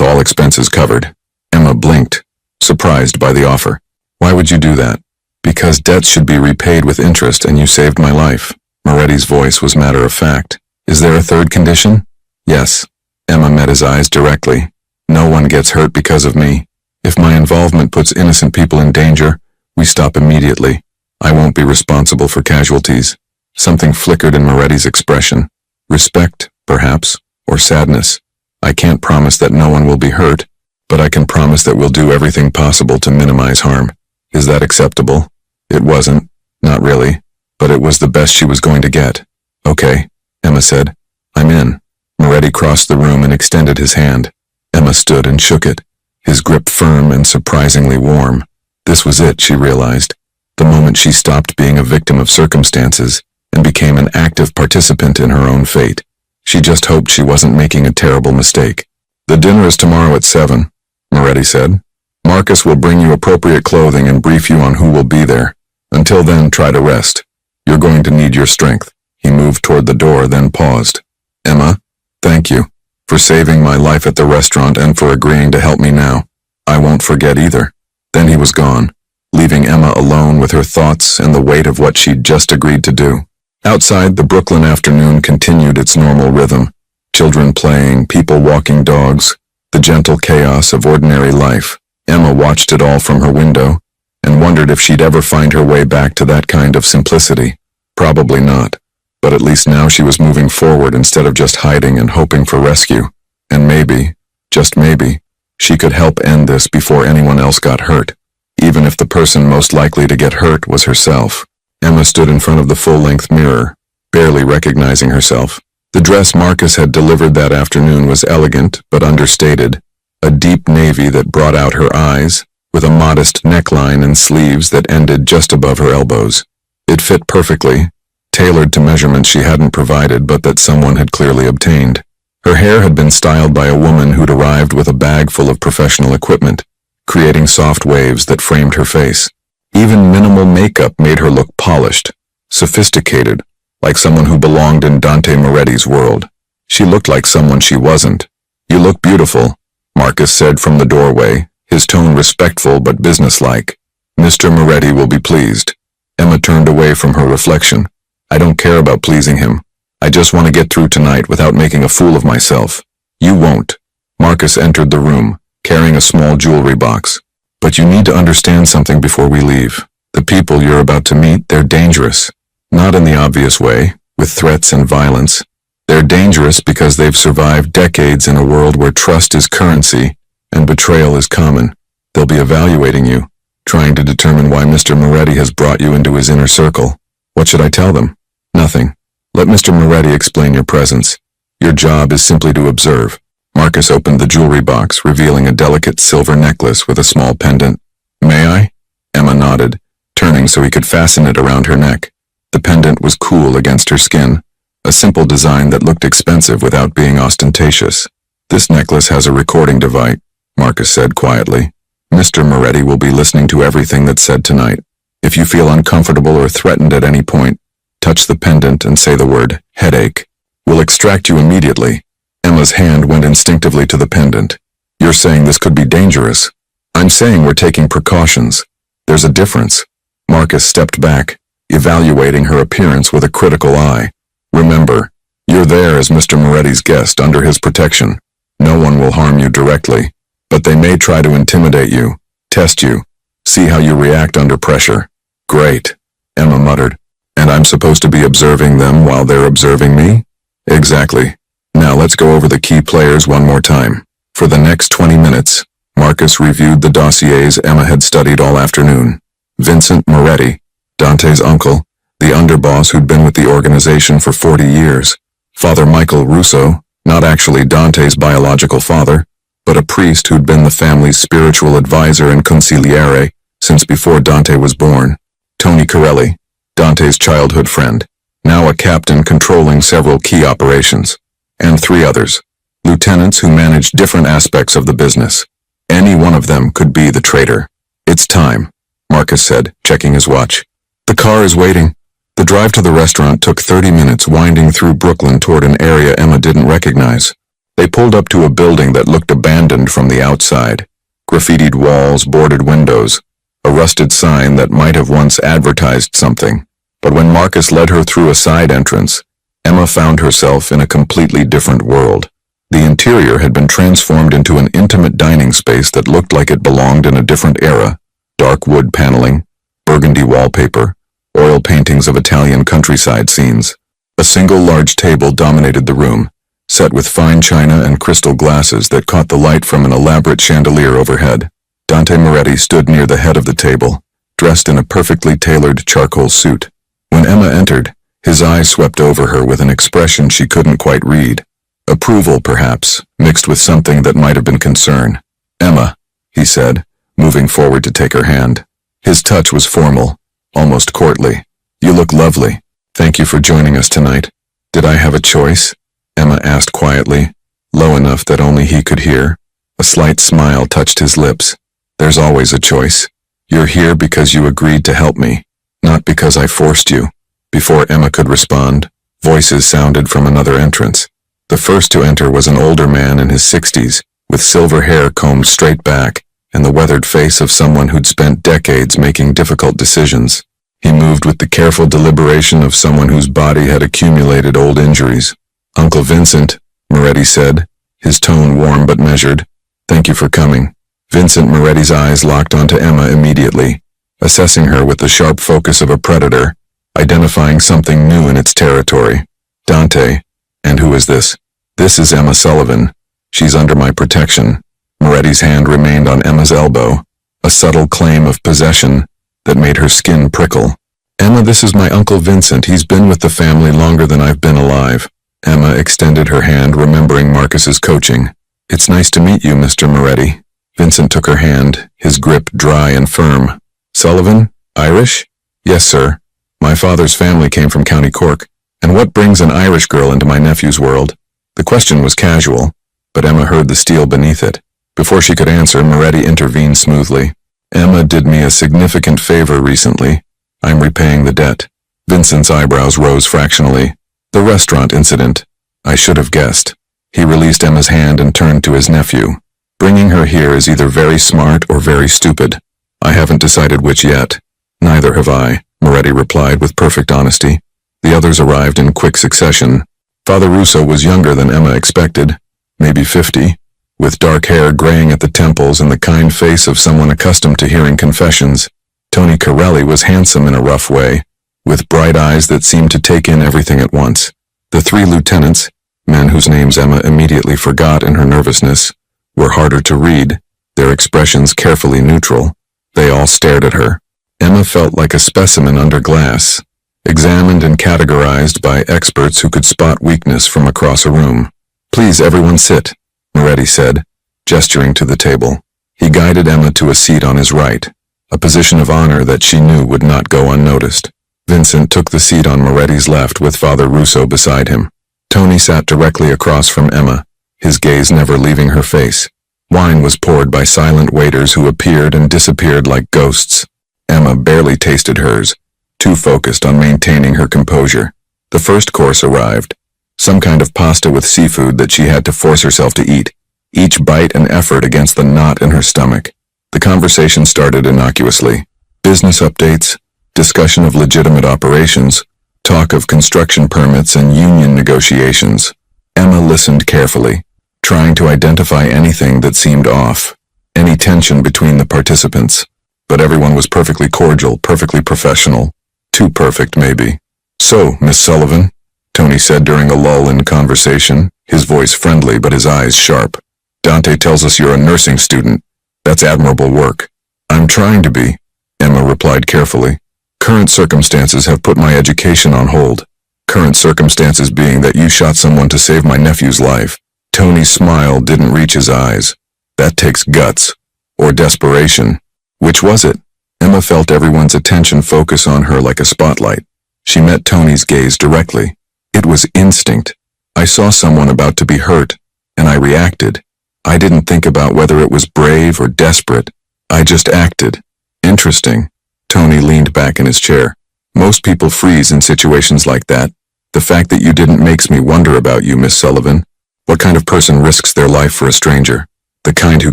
Speaker 1: all expenses covered. Emma blinked, surprised by the offer. Why would you do that? Because debts should be repaid with interest and you saved my life, Moretti's voice was matter-of-fact. Is there a third condition? Yes. Emma met his eyes directly. No one gets hurt because of me. If my involvement puts innocent people in danger, we stop immediately. I won't be responsible for casualties. Something flickered in Moretti's expression. Respect, perhaps, or sadness. I can't promise that no one will be hurt, but I can promise that we'll do everything possible to minimize harm. Is that acceptable? It wasn't. Not really. But it was the best she was going to get. Okay, Emma said. I'm in. Moretti crossed the room and extended his hand. Emma stood and shook it, his grip firm and surprisingly warm. This was it, she realized. The moment she stopped being a victim of circumstances and became an active participant in her own fate. She just hoped she wasn't making a terrible mistake. The dinner is tomorrow at 7, Moretti said. Marcus will bring you appropriate clothing and brief you on who will be there. Until then, try to rest. You're going to need your strength. He moved toward the door, then paused. Emma, thank you for saving my life at the restaurant and for agreeing to help me now. I won't forget either. Then he was gone, leaving Emma alone with her thoughts and the weight of what she'd just agreed to do. Outside, the Brooklyn afternoon continued its normal rhythm. Children playing, people walking dogs, the gentle chaos of ordinary life. Emma watched it all from her window and wondered if she'd ever find her way back to that kind of simplicity. Probably not, but at least now she was moving forward instead of just hiding and hoping for rescue. And maybe, just maybe, she could help end this before anyone else got hurt, even if the person most likely to get hurt was herself. Emma stood in front of the full-length mirror, barely recognizing herself. The dress Marcus had delivered that afternoon was elegant but understated, a deep navy that brought out her eyes, with a modest neckline and sleeves that ended just above her elbows. It fit perfectly, tailored to measurements she hadn't provided but that someone had clearly obtained. Her hair had been styled by a woman who'd arrived with a bag full of professional equipment, creating soft waves that framed her face. Even minimal makeup made her look polished, sophisticated, like someone who belonged in Dante Moretti's world. She looked like someone she wasn't. You look beautiful, Marcus said from the doorway, his tone respectful but businesslike. Mr. Moretti will be pleased. Emma turned away from her reflection. I don't care about pleasing him. I just want to get through tonight without making a fool of myself. You won't. Marcus entered the room, carrying a small jewelry box. But you need to understand something before we leave. The people you're about to meet, they're dangerous. Not in the obvious way, with threats and violence. They're dangerous because they've survived decades in a world where trust is currency and betrayal is common. They'll be evaluating you, trying to determine why Mr. Moretti has brought you into his inner circle. What should I tell them? Nothing. Let Mr. Moretti explain your presence. Your job is simply to observe. Marcus opened the jewelry box, revealing a delicate silver necklace with a small pendant. May I? Emma nodded, turning so he could fasten it around her neck. The pendant was cool against her skin, a simple design that looked expensive without being ostentatious. This necklace has a recording device, Marcus said quietly. Mr. Moretti will be listening to everything that's said tonight. If you feel uncomfortable or threatened at any point, touch the pendant and say the word, headache. We'll extract you immediately. Emma's hand went instinctively to the pendant. You're saying this could be dangerous. I'm saying we're taking precautions. There's a difference. Marcus stepped back, evaluating her appearance with a critical eye. Remember, you're there as Mr. Moretti's guest under his protection. No one will harm you directly, but they may try to intimidate you, test you, see how you react under pressure. Great, Emma muttered. And I'm supposed to be observing them while they're observing me? Exactly. Now let's go over the key players one more time. For the next 20 minutes, Marcus reviewed the dossiers Emma had studied all afternoon. Vincent Moretti, Dante's uncle, the underboss who'd been with the organization for 40 years. Father Michael Russo, not actually Dante's biological father, but a priest who'd been the family's spiritual advisor and consigliere since before Dante was born. Tony Corelli, Dante's childhood friend, now a captain controlling several key operations. And 3 others, lieutenants who managed different aspects of the business. Any one of them could be the traitor. It's time, Marcus said, checking his watch. The car is waiting. The drive to the restaurant took 30 minutes, winding through Brooklyn toward an area Emma didn't recognize. They pulled up to a building that looked abandoned from the outside. Graffitied walls, boarded windows, a rusted sign that might have once advertised something. But when Marcus led her through a side entrance, Emma found herself in a completely different world. The interior had been transformed into an intimate dining space that looked like it belonged in a different era. Dark wood paneling, burgundy wallpaper, oil paintings of Italian countryside scenes. A single large table dominated the room, set with fine china and crystal glasses that caught the light from an elaborate chandelier overhead. Dante Moretti stood near the head of the table, dressed in a perfectly tailored charcoal suit. When Emma entered, his eyes swept over her with an expression she couldn't quite read. Approval, perhaps, mixed with something that might have been concern. "Emma," he said, moving forward to take her hand. His touch was formal, almost courtly. "You look lovely. Thank you for joining us tonight." "Did I have a choice?" Emma asked quietly, low enough that only he could hear. A slight smile touched his lips. "There's always a choice. You're here because you agreed to help me, not because I forced you." Before Emma could respond, voices sounded from another entrance. The first to enter was an older man in his 60s, with silver hair combed straight back, and the weathered face of someone who'd spent decades making difficult decisions. He moved with the careful deliberation of someone whose body had accumulated old injuries. "Uncle Vincent," Moretti said, his tone warm but measured. "Thank you for coming." Vincent Moretti's eyes locked onto Emma immediately, assessing her with the sharp focus of a predator, identifying something new in its territory. "Dante, and who is this?" "This is Emma Sullivan. She's under my protection." Moretti's hand remained on Emma's elbow, a subtle claim of possession that made her skin prickle. "Emma, this is my Uncle Vincent. He's been with the family longer than I've been alive." Emma extended her hand, remembering Marcus's coaching. "It's nice to meet you, Mr. Moretti." Vincent took her hand, his grip dry and firm. "Sullivan? Irish?" "Yes, sir. My father's family came from County Cork. And what brings an Irish girl into my nephew's world?" The question was casual, but Emma heard the steel beneath it. Before she could answer, Moretti intervened smoothly. "Emma did me a significant favor recently. I'm repaying the debt." Vincent's eyebrows rose fractionally. "The restaurant incident. I should have guessed." He released Emma's hand and turned to his nephew. "Bringing her here is either very smart or very stupid. I haven't decided which yet." "Neither have I," Moretti replied with perfect honesty. The others arrived in quick succession. Father Russo was younger than Emma expected, maybe 50, with dark hair graying at the temples and the kind face of someone accustomed to hearing confessions. Tony Corelli was handsome in a rough way, with bright eyes that seemed to take in everything at once. The three lieutenants, men whose names Emma immediately forgot in her nervousness, were harder to read, their expressions carefully neutral. They all stared at her. Emma felt like a specimen under glass, examined and categorized by experts who could spot weakness from across a room. "Please, everyone sit," Moretti said, gesturing to the table. He guided Emma to a seat on his right, a position of honor that she knew would not go unnoticed. Vincent took the seat on Moretti's left with Father Russo beside him. Tony sat directly across from Emma, his gaze never leaving her face. Wine was poured by silent waiters who appeared and disappeared like ghosts. Emma barely tasted hers, too focused on maintaining her composure. The first course arrived, some kind of pasta with seafood that she had to force herself to eat, each bite an effort against the knot in her stomach. The conversation started innocuously. Business updates, discussion of legitimate operations, talk of construction permits and union negotiations. Emma listened carefully, trying to identify anything that seemed off, any tension between the participants. But everyone was perfectly cordial, perfectly professional. Too perfect, maybe. "So, Miss Sullivan," Tony said during a lull in conversation, his voice friendly but his eyes sharp. "Dante tells us you're a nursing student. That's admirable work." "I'm trying to be," Emma replied carefully. "Current circumstances have put my education on hold. Current circumstances being that you shot someone to save my nephew's life." Tony's smile didn't reach his eyes. "That takes guts. Or desperation. Which was it?" Emma felt everyone's attention focus on her like a spotlight. She met Tony's gaze directly. It was instinct. "I saw someone about to be hurt, and I reacted. I didn't think about whether it was brave or desperate. I just acted." "Interesting." Tony leaned back in his chair. "Most people freeze in situations like that. The fact that you didn't makes me wonder about you, Miss Sullivan. What kind of person risks their life for a stranger? The kind who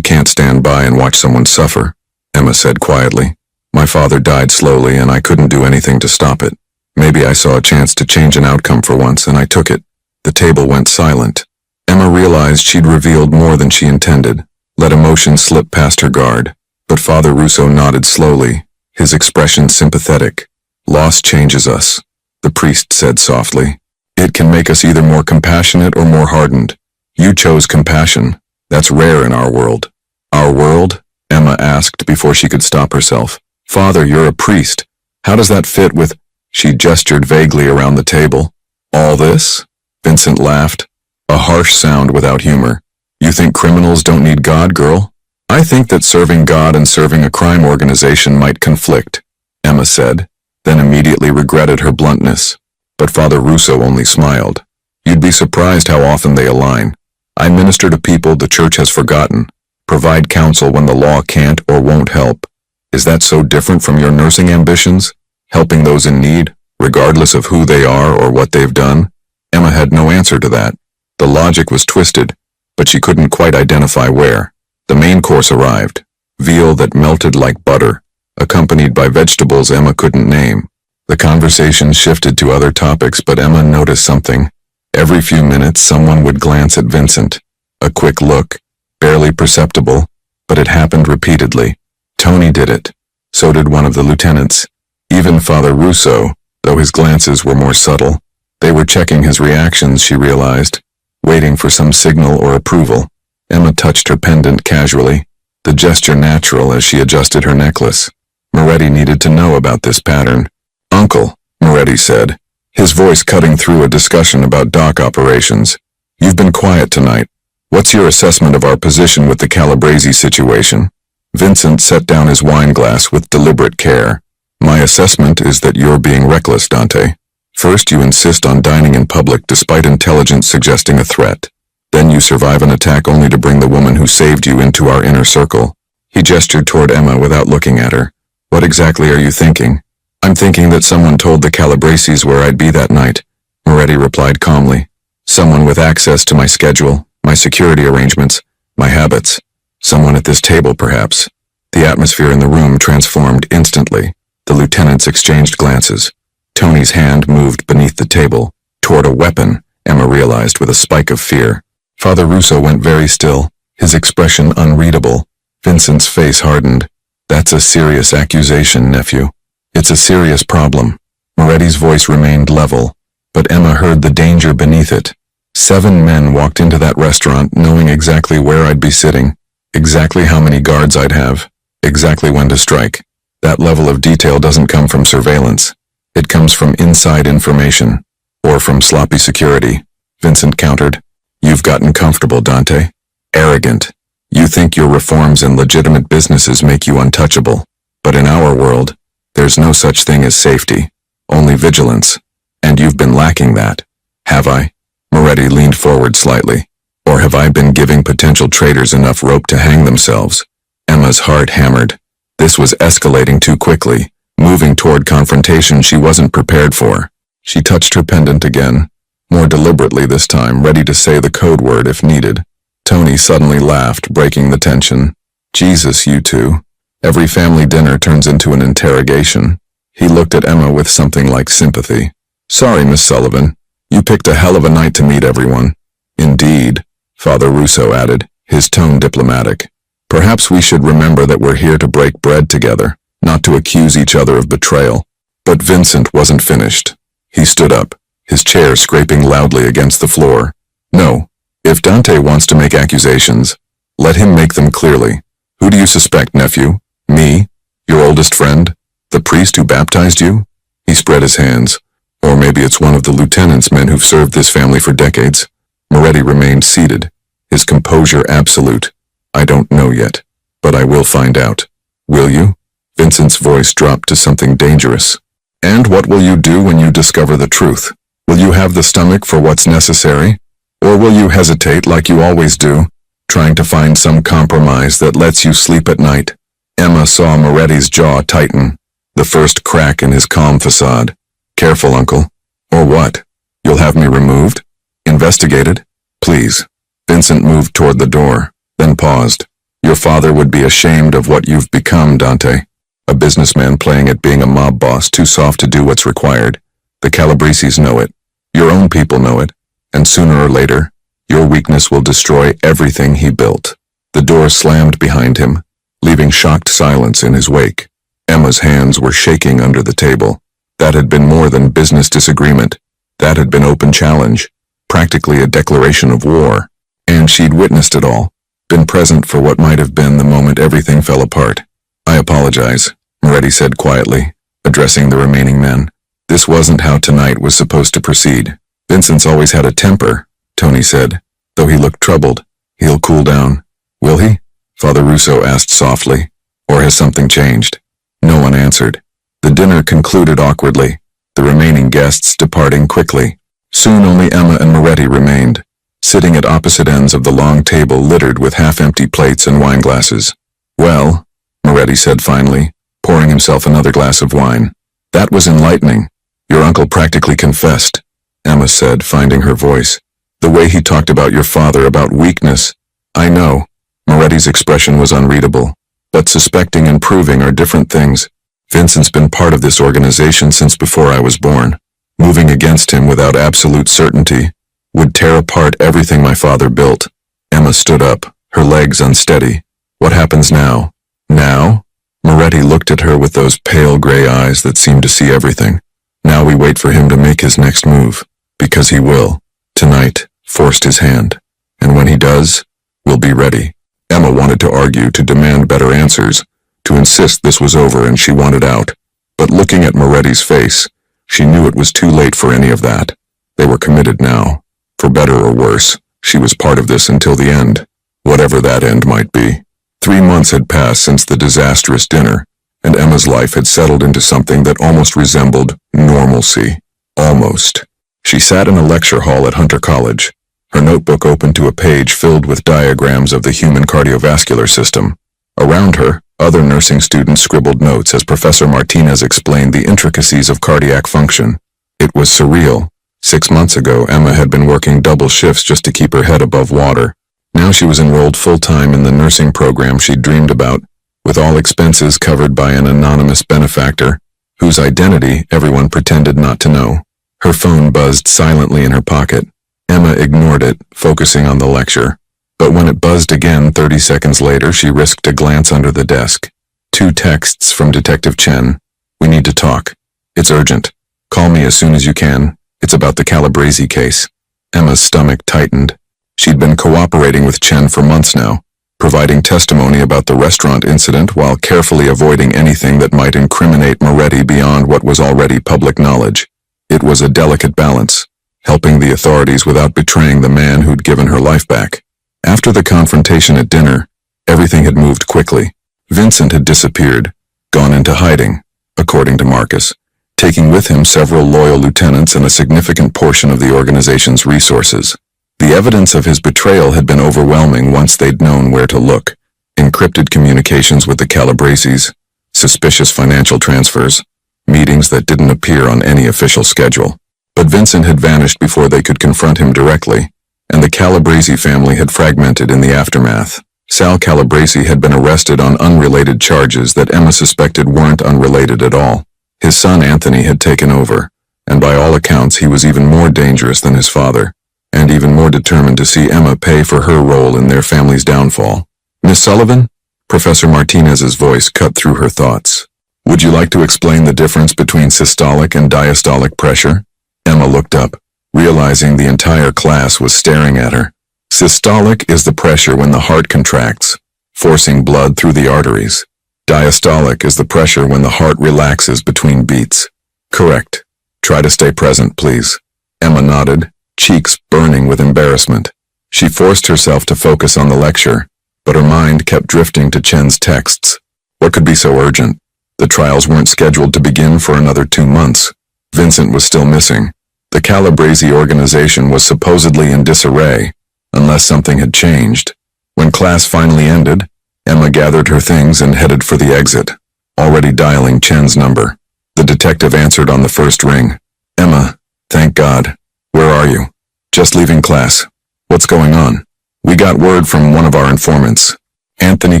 Speaker 1: can't stand by and watch someone suffer," Emma said quietly. "My father died slowly and I couldn't do anything to stop it. Maybe I saw a chance to change an outcome for once, and I took it. The table went silent. Emma realized she'd revealed more than she intended, let emotion slip past her guard. But Father Russo nodded slowly, his expression sympathetic. Loss changes us, the priest said softly. It can make us either more compassionate or more hardened. You chose compassion. That's rare in our world. Our world? Emma asked before she could stop herself. Father, you're a priest. How does that fit with... She gestured vaguely around the table. All this? Vincent laughed, a harsh sound without humor. You think criminals don't need God, girl? I think that serving God and serving a crime organization might conflict, Emma said, then immediately regretted her bluntness. But Father Russo only smiled. You'd be surprised how often they align. I minister to people the church has forgotten, provide counsel when the law can't or won't help. Is that so different from your nursing ambitions? Helping those in need, regardless of who they are or what they've done? Emma had no answer to that. The logic was twisted, but she couldn't quite identify where. The main course arrived, veal that melted like butter, accompanied by vegetables Emma couldn't name. The conversation shifted to other topics, but Emma noticed something. Every few minutes someone would glance at Vincent. A quick look, barely perceptible, but it happened repeatedly. Tony did it. So did one of the lieutenants. Even Father Russo, though his glances were more subtle. They were checking his reactions, she realized, waiting for some signal or approval. Emma touched her pendant casually, the gesture natural as she adjusted her necklace. Moretti needed to know about this pattern. Uncle, Moretti said, his voice cutting through a discussion about dock operations. You've been quiet tonight. What's your assessment of our position with the Calabrese situation? Vincent set down his wine glass with deliberate care. My assessment is that you're being reckless, Dante. First, you insist on dining in public despite intelligence suggesting a threat. Then you survive an attack only to bring the woman who saved you into our inner circle. He gestured toward Emma without looking at her. What exactly are you thinking? I'm thinking that someone told the Calabreses where I'd be that night, Moretti replied calmly. Someone with access to my schedule, my security arrangements, my habits. Someone at this table, perhaps. The atmosphere in the room transformed instantly. The lieutenants exchanged glances. Tony's hand moved beneath the table, toward a weapon, Emma realized with a spike of fear. Father Russo went very still, his expression unreadable. Vincent's face hardened. That's a serious accusation, nephew. It's a serious problem. Moretti's voice remained level, but Emma heard the danger beneath it. 7 men walked into that restaurant knowing exactly where I'd be sitting, exactly how many guards I'd have, exactly when to strike. That level of detail doesn't come from surveillance. It comes from inside information, or from sloppy security, Vincent countered. You've gotten comfortable, Dante. Arrogant. You think your reforms and legitimate businesses make you untouchable. But in our world, there's no such thing as safety, only vigilance. And you've been lacking that. Have I? Moretti leaned forward slightly. Or have I been giving potential traitors enough rope to hang themselves? Emma's heart hammered. This was escalating too quickly, moving toward confrontation she wasn't prepared for. She touched her pendant again, more deliberately this time, ready to say the code word if needed. Tony suddenly laughed, breaking the tension. Jesus, you two. Every family dinner turns into an interrogation. He looked at Emma with something like sympathy. Sorry, Miss Sullivan. You picked a hell of a night to meet everyone. Indeed, Father Russo added, his tone diplomatic. Perhaps we should remember that we're here to break bread together, not to accuse each other of betrayal. But Vincent wasn't finished. He stood up, his chair scraping loudly against the floor. No, if Dante wants to make accusations, let him make them clearly. Who do you suspect, nephew? Me? Your oldest friend? The priest who baptized you? He spread his hands. Or maybe it's one of the lieutenant's men who've served this family for decades. Moretti remained seated, his composure absolute. I don't know yet, but I will find out. Will you? Vincent's voice dropped to something dangerous. And what will you do when you discover the truth? Will you have the stomach for what's necessary? Or will you hesitate like you always do, trying to find some compromise that lets you sleep at night? Emma saw Moretti's jaw tighten, the first crack in his calm facade. Careful, uncle. Or what? You'll have me removed? Investigated? Please. Vincent moved toward the door, then paused. Your father would be ashamed of what you've become, Dante. A businessman playing at being a mob boss, too soft to do what's required. The Calabreses know it. Your own people know it. And sooner or later, your weakness will destroy everything he built. The door slammed behind him, leaving shocked silence in his wake. Emma's hands were shaking under the table. That had been more than business disagreement. That had been open challenge, practically a declaration of war. And she'd witnessed it all, been present for what might have been the moment everything fell apart. I apologize, Moretti said quietly, addressing the remaining men. This wasn't how tonight was supposed to proceed. Vincent's always had a temper, Tony said, though he looked troubled. He'll cool down. Will he? Father Russo asked softly. Or has something changed? No one answered. The dinner concluded awkwardly, the remaining guests departing quickly. Soon only Emma and Moretti remained, sitting at opposite ends of the long table littered with half-empty plates and wine glasses. Well, Moretti said finally, pouring himself another glass of wine. That was enlightening. Your uncle practically confessed, Emma said, finding her voice. The way he talked about your father, about weakness. I know. Moretti's expression was unreadable. But suspecting and proving are different things. Vincent's been part of this organization since before I was born. Moving against him without absolute certainty would tear apart everything my father built. Emma stood up, her legs unsteady. What happens now? Now? Moretti looked at her with those pale gray eyes that seemed to see everything. Now we wait for him to make his next move. Because he will. Tonight, forced his hand. And when he does, we'll be ready. Emma wanted to argue, to demand better answers, to insist this was over and she wanted out. But looking at Moretti's face, she knew it was too late for any of that. They were committed now. For better or worse, she was part of this until the end, whatever that end might be. 3 months had passed since the disastrous dinner, and Emma's life had settled into something that almost resembled normalcy. Almost. She sat in a lecture hall at Hunter College, her notebook open to a page filled with diagrams of the human cardiovascular system. Around her, other nursing students scribbled notes as Professor Martinez explained the intricacies of cardiac function. It was surreal. 6 months ago, Emma had been working double shifts just to keep her head above water. Now she was enrolled full-time in the nursing program she'd dreamed about, with all expenses covered by an anonymous benefactor, whose identity everyone pretended not to know. Her phone buzzed silently in her pocket. Emma ignored it, focusing on the lecture. But when it buzzed again 30 seconds later, she risked a glance under the desk. 2 texts from Detective Chen. We need to talk. It's urgent. Call me as soon as you can. It's about the Calabrese case. Emma's stomach tightened. She'd been cooperating with Chen for months now, providing testimony about the restaurant incident while carefully avoiding anything that might incriminate Moretti beyond what was already public knowledge. It was a delicate balance, helping the authorities without betraying the man who'd given her life back. After the confrontation at dinner, everything had moved quickly. Vincent had disappeared, gone into hiding, according to Marcus, taking with him several loyal lieutenants and a significant portion of the organization's resources. The evidence of his betrayal had been overwhelming once they'd known where to look. Encrypted communications with the Calabreses, suspicious financial transfers, meetings that didn't appear on any official schedule. But Vincent had vanished before they could confront him directly, and the Calabrese family had fragmented in the aftermath. Sal Calabrese had been arrested on unrelated charges that Emma suspected weren't unrelated at all. His son Anthony had taken over, and by all accounts he was even more dangerous than his father, and even more determined to see Emma pay for her role in their family's downfall. Miss Sullivan? Professor Martinez's voice cut through her thoughts. Would you like to explain the difference between systolic and diastolic pressure? Emma looked up, realizing the entire class was staring at her. Systolic is the pressure when the heart contracts, forcing blood through the arteries. Diastolic is the pressure when the heart relaxes between beats. Correct. Try to stay present, please. Emma nodded, cheeks burning with embarrassment. She forced herself to focus on the lecture, but her mind kept drifting to Chen's texts. What could be so urgent? The trials weren't scheduled to begin for another 2 months. Vincent was still missing. The Calabrese organization was supposedly in disarray, unless something had changed. When class finally ended, Emma gathered her things and headed for the exit, already dialing Chen's number. The detective answered on the first ring. Emma, thank God. Where are you? Just leaving class. What's going on? We got word from one of our informants. Anthony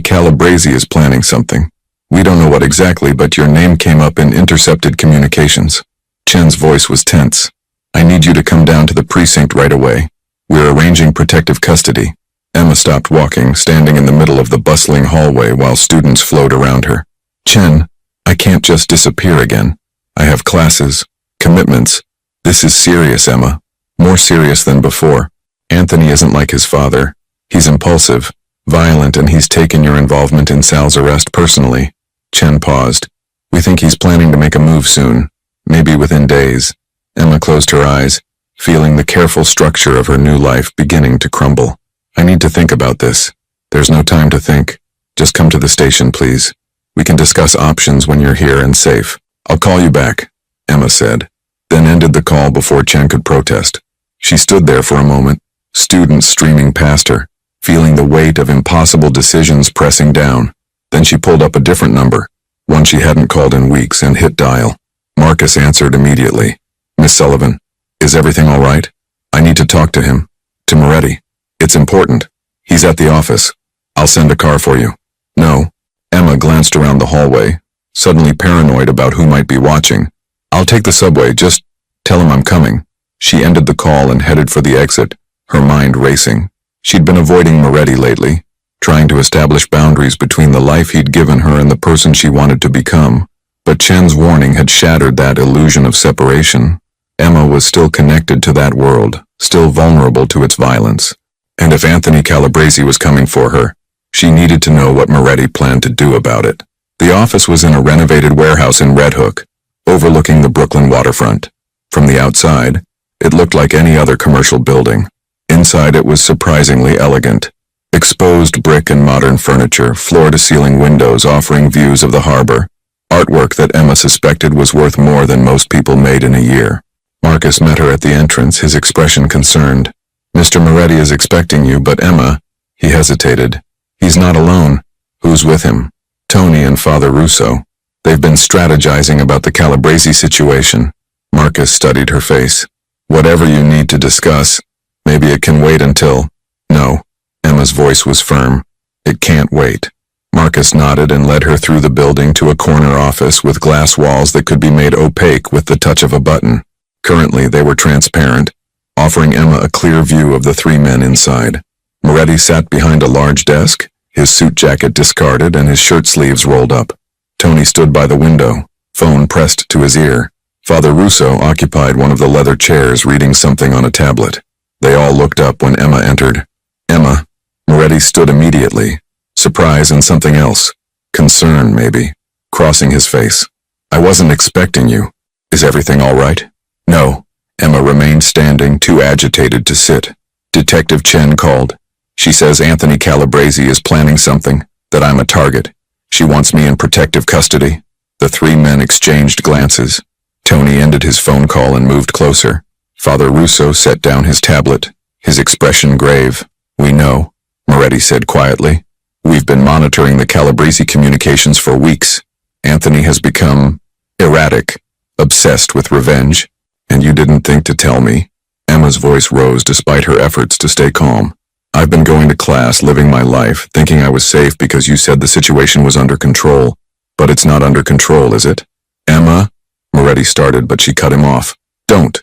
Speaker 1: Calabrese is planning something. We don't know what exactly, but your name came up in intercepted communications. Chen's voice was tense. I need you to come down to the precinct right away. We're arranging protective custody. Emma stopped walking, standing in the middle of the bustling hallway while students flowed around her. Chen, I can't just disappear again. I have classes, commitments. This is serious, Emma. More serious than before. Anthony isn't like his father. He's impulsive, violent, and he's taken your involvement in Sal's arrest personally. Chen paused. We think he's planning to make a move soon, maybe within days. Emma closed her eyes, feeling the careful structure of her new life beginning to crumble. I need to think about this. There's no time to think. Just come to the station, please. We can discuss options when you're here and safe. I'll call you back, Emma said, then ended the call before Chen could protest. She stood there for a moment, students streaming past her, feeling the weight of impossible decisions pressing down. Then she pulled up a different number, one she hadn't called in weeks, and hit dial. Marcus answered immediately. Miss Sullivan, is everything all right? I need to talk to him. To Moretti. It's important. He's at the office. I'll send a car for you. No. Emma glanced around the hallway, suddenly paranoid about who might be watching. I'll take the subway, just tell him I'm coming. She ended the call and headed for the exit, her mind racing. She'd been avoiding Moretti lately, trying to establish boundaries between the life he'd given her and the person she wanted to become. But Chen's warning had shattered that illusion of separation. Emma was still connected to that world, still vulnerable to its violence. And if Anthony Calabrese was coming for her, she needed to know what Moretti planned to do about it. The office was in a renovated warehouse in Red Hook, overlooking the Brooklyn waterfront. From the outside, it looked like any other commercial building. Inside it was surprisingly elegant. Exposed brick and modern furniture, floor-to-ceiling windows offering views of the harbor. Artwork that Emma suspected was worth more than most people made in a year. Marcus met her at the entrance, his expression concerned. Mr. Moretti is expecting you, but Emma, he hesitated. He's not alone. Who's with him? Tony and Father Russo. They've been strategizing about the Calabrese situation. Marcus studied her face. Whatever you need to discuss, maybe it can wait until... No. Emma's voice was firm. It can't wait. Marcus nodded and led her through the building to a corner office with glass walls that could be made opaque with the touch of a button. Currently, they were transparent, offering Emma a clear view of the three men inside. Moretti sat behind a large desk, his suit jacket discarded and his shirt sleeves rolled up. Tony stood by the window, phone pressed to his ear. Father Russo occupied one of the leather chairs reading something on a tablet. They all looked up when Emma entered. Emma. Moretti stood immediately, surprise and something else. Concern, maybe, crossing his face. I wasn't expecting you. Is everything all right? No. Emma remained standing, too agitated to sit. Detective Chen called. She says Anthony Calabrese is planning something, that I'm a target. She wants me in protective custody. The three men exchanged glances. Tony ended his phone call and moved closer. Father Russo set down his tablet, his expression grave. We know, Moretti said quietly. We've been monitoring the Calabrese communications for weeks. Anthony has become erratic, obsessed with revenge. And you didn't think to tell me? Emma's voice rose despite her efforts to stay calm. I've been going to class, living my life, thinking I was safe because you said the situation was under control. But it's not under control, is it? Emma? Moretti started, but she cut him off. Don't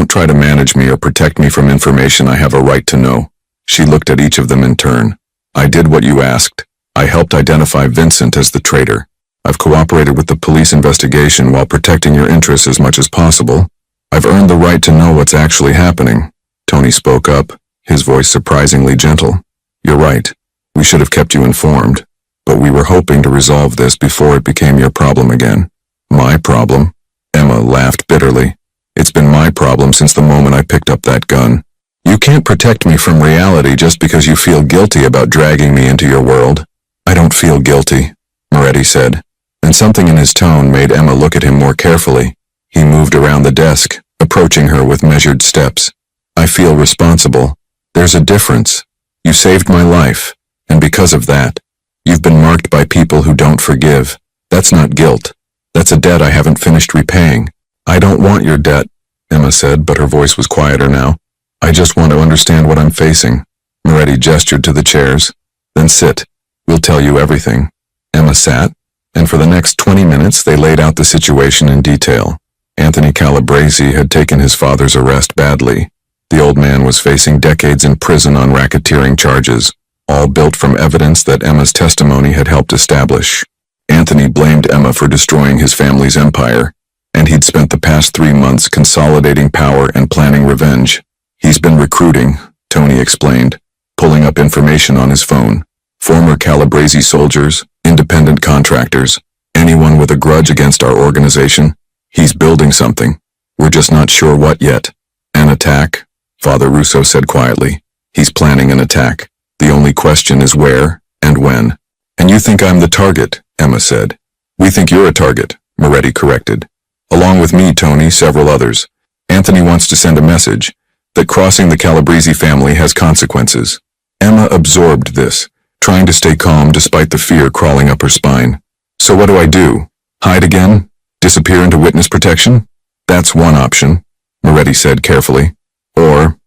Speaker 1: try to manage me or protect me from information I have a right to know. She looked at each of them in turn. I did what you asked. I helped identify Vincent as the traitor. I've cooperated with the police investigation while protecting your interests as much as possible. I've earned the right to know what's actually happening. Tony spoke up, his voice surprisingly gentle. You're right. We should have kept you informed. But we were hoping to resolve this before it became your problem again. My problem? Emma laughed bitterly. It's been my problem since the moment I picked up that gun. You can't protect me from reality just because you feel guilty about dragging me into your world. I don't feel guilty, Moretti said, and something in his tone made Emma look at him more carefully. He moved around the desk, approaching her with measured steps. I feel responsible. There's a difference. You saved my life, and because of that, you've been marked by people who don't forgive. That's not guilt. That's a debt I haven't finished repaying. I don't want your debt, Emma said, but her voice was quieter now. I just want to understand what I'm facing. Moretti gestured to the chairs. Then sit. We'll tell you everything. Emma sat, and for the next 20 minutes they laid out the situation in detail. Anthony Calabrese had taken his father's arrest badly. The old man was facing decades in prison on racketeering charges, all built from evidence that Emma's testimony had helped establish. Anthony blamed Emma for destroying his family's empire, and he'd spent the past 3 months consolidating power and planning revenge. He's been recruiting, Tony explained, pulling up information on his phone. Former Calabrese soldiers, independent contractors, anyone with a grudge against our organization. He's building something. We're just not sure what yet. An attack? Father Russo said quietly. He's planning an attack. The only question is where and when. And you think I'm the target, Emma said. We think you're a target, Moretti corrected. Along with me, Tony, several others. Anthony wants to send a message that crossing the Calabrese family has consequences. Emma absorbed this, trying to stay calm despite the fear crawling up her spine. So what do I do? Hide again? Disappear into witness protection? That's one option, Moretti said carefully. Or,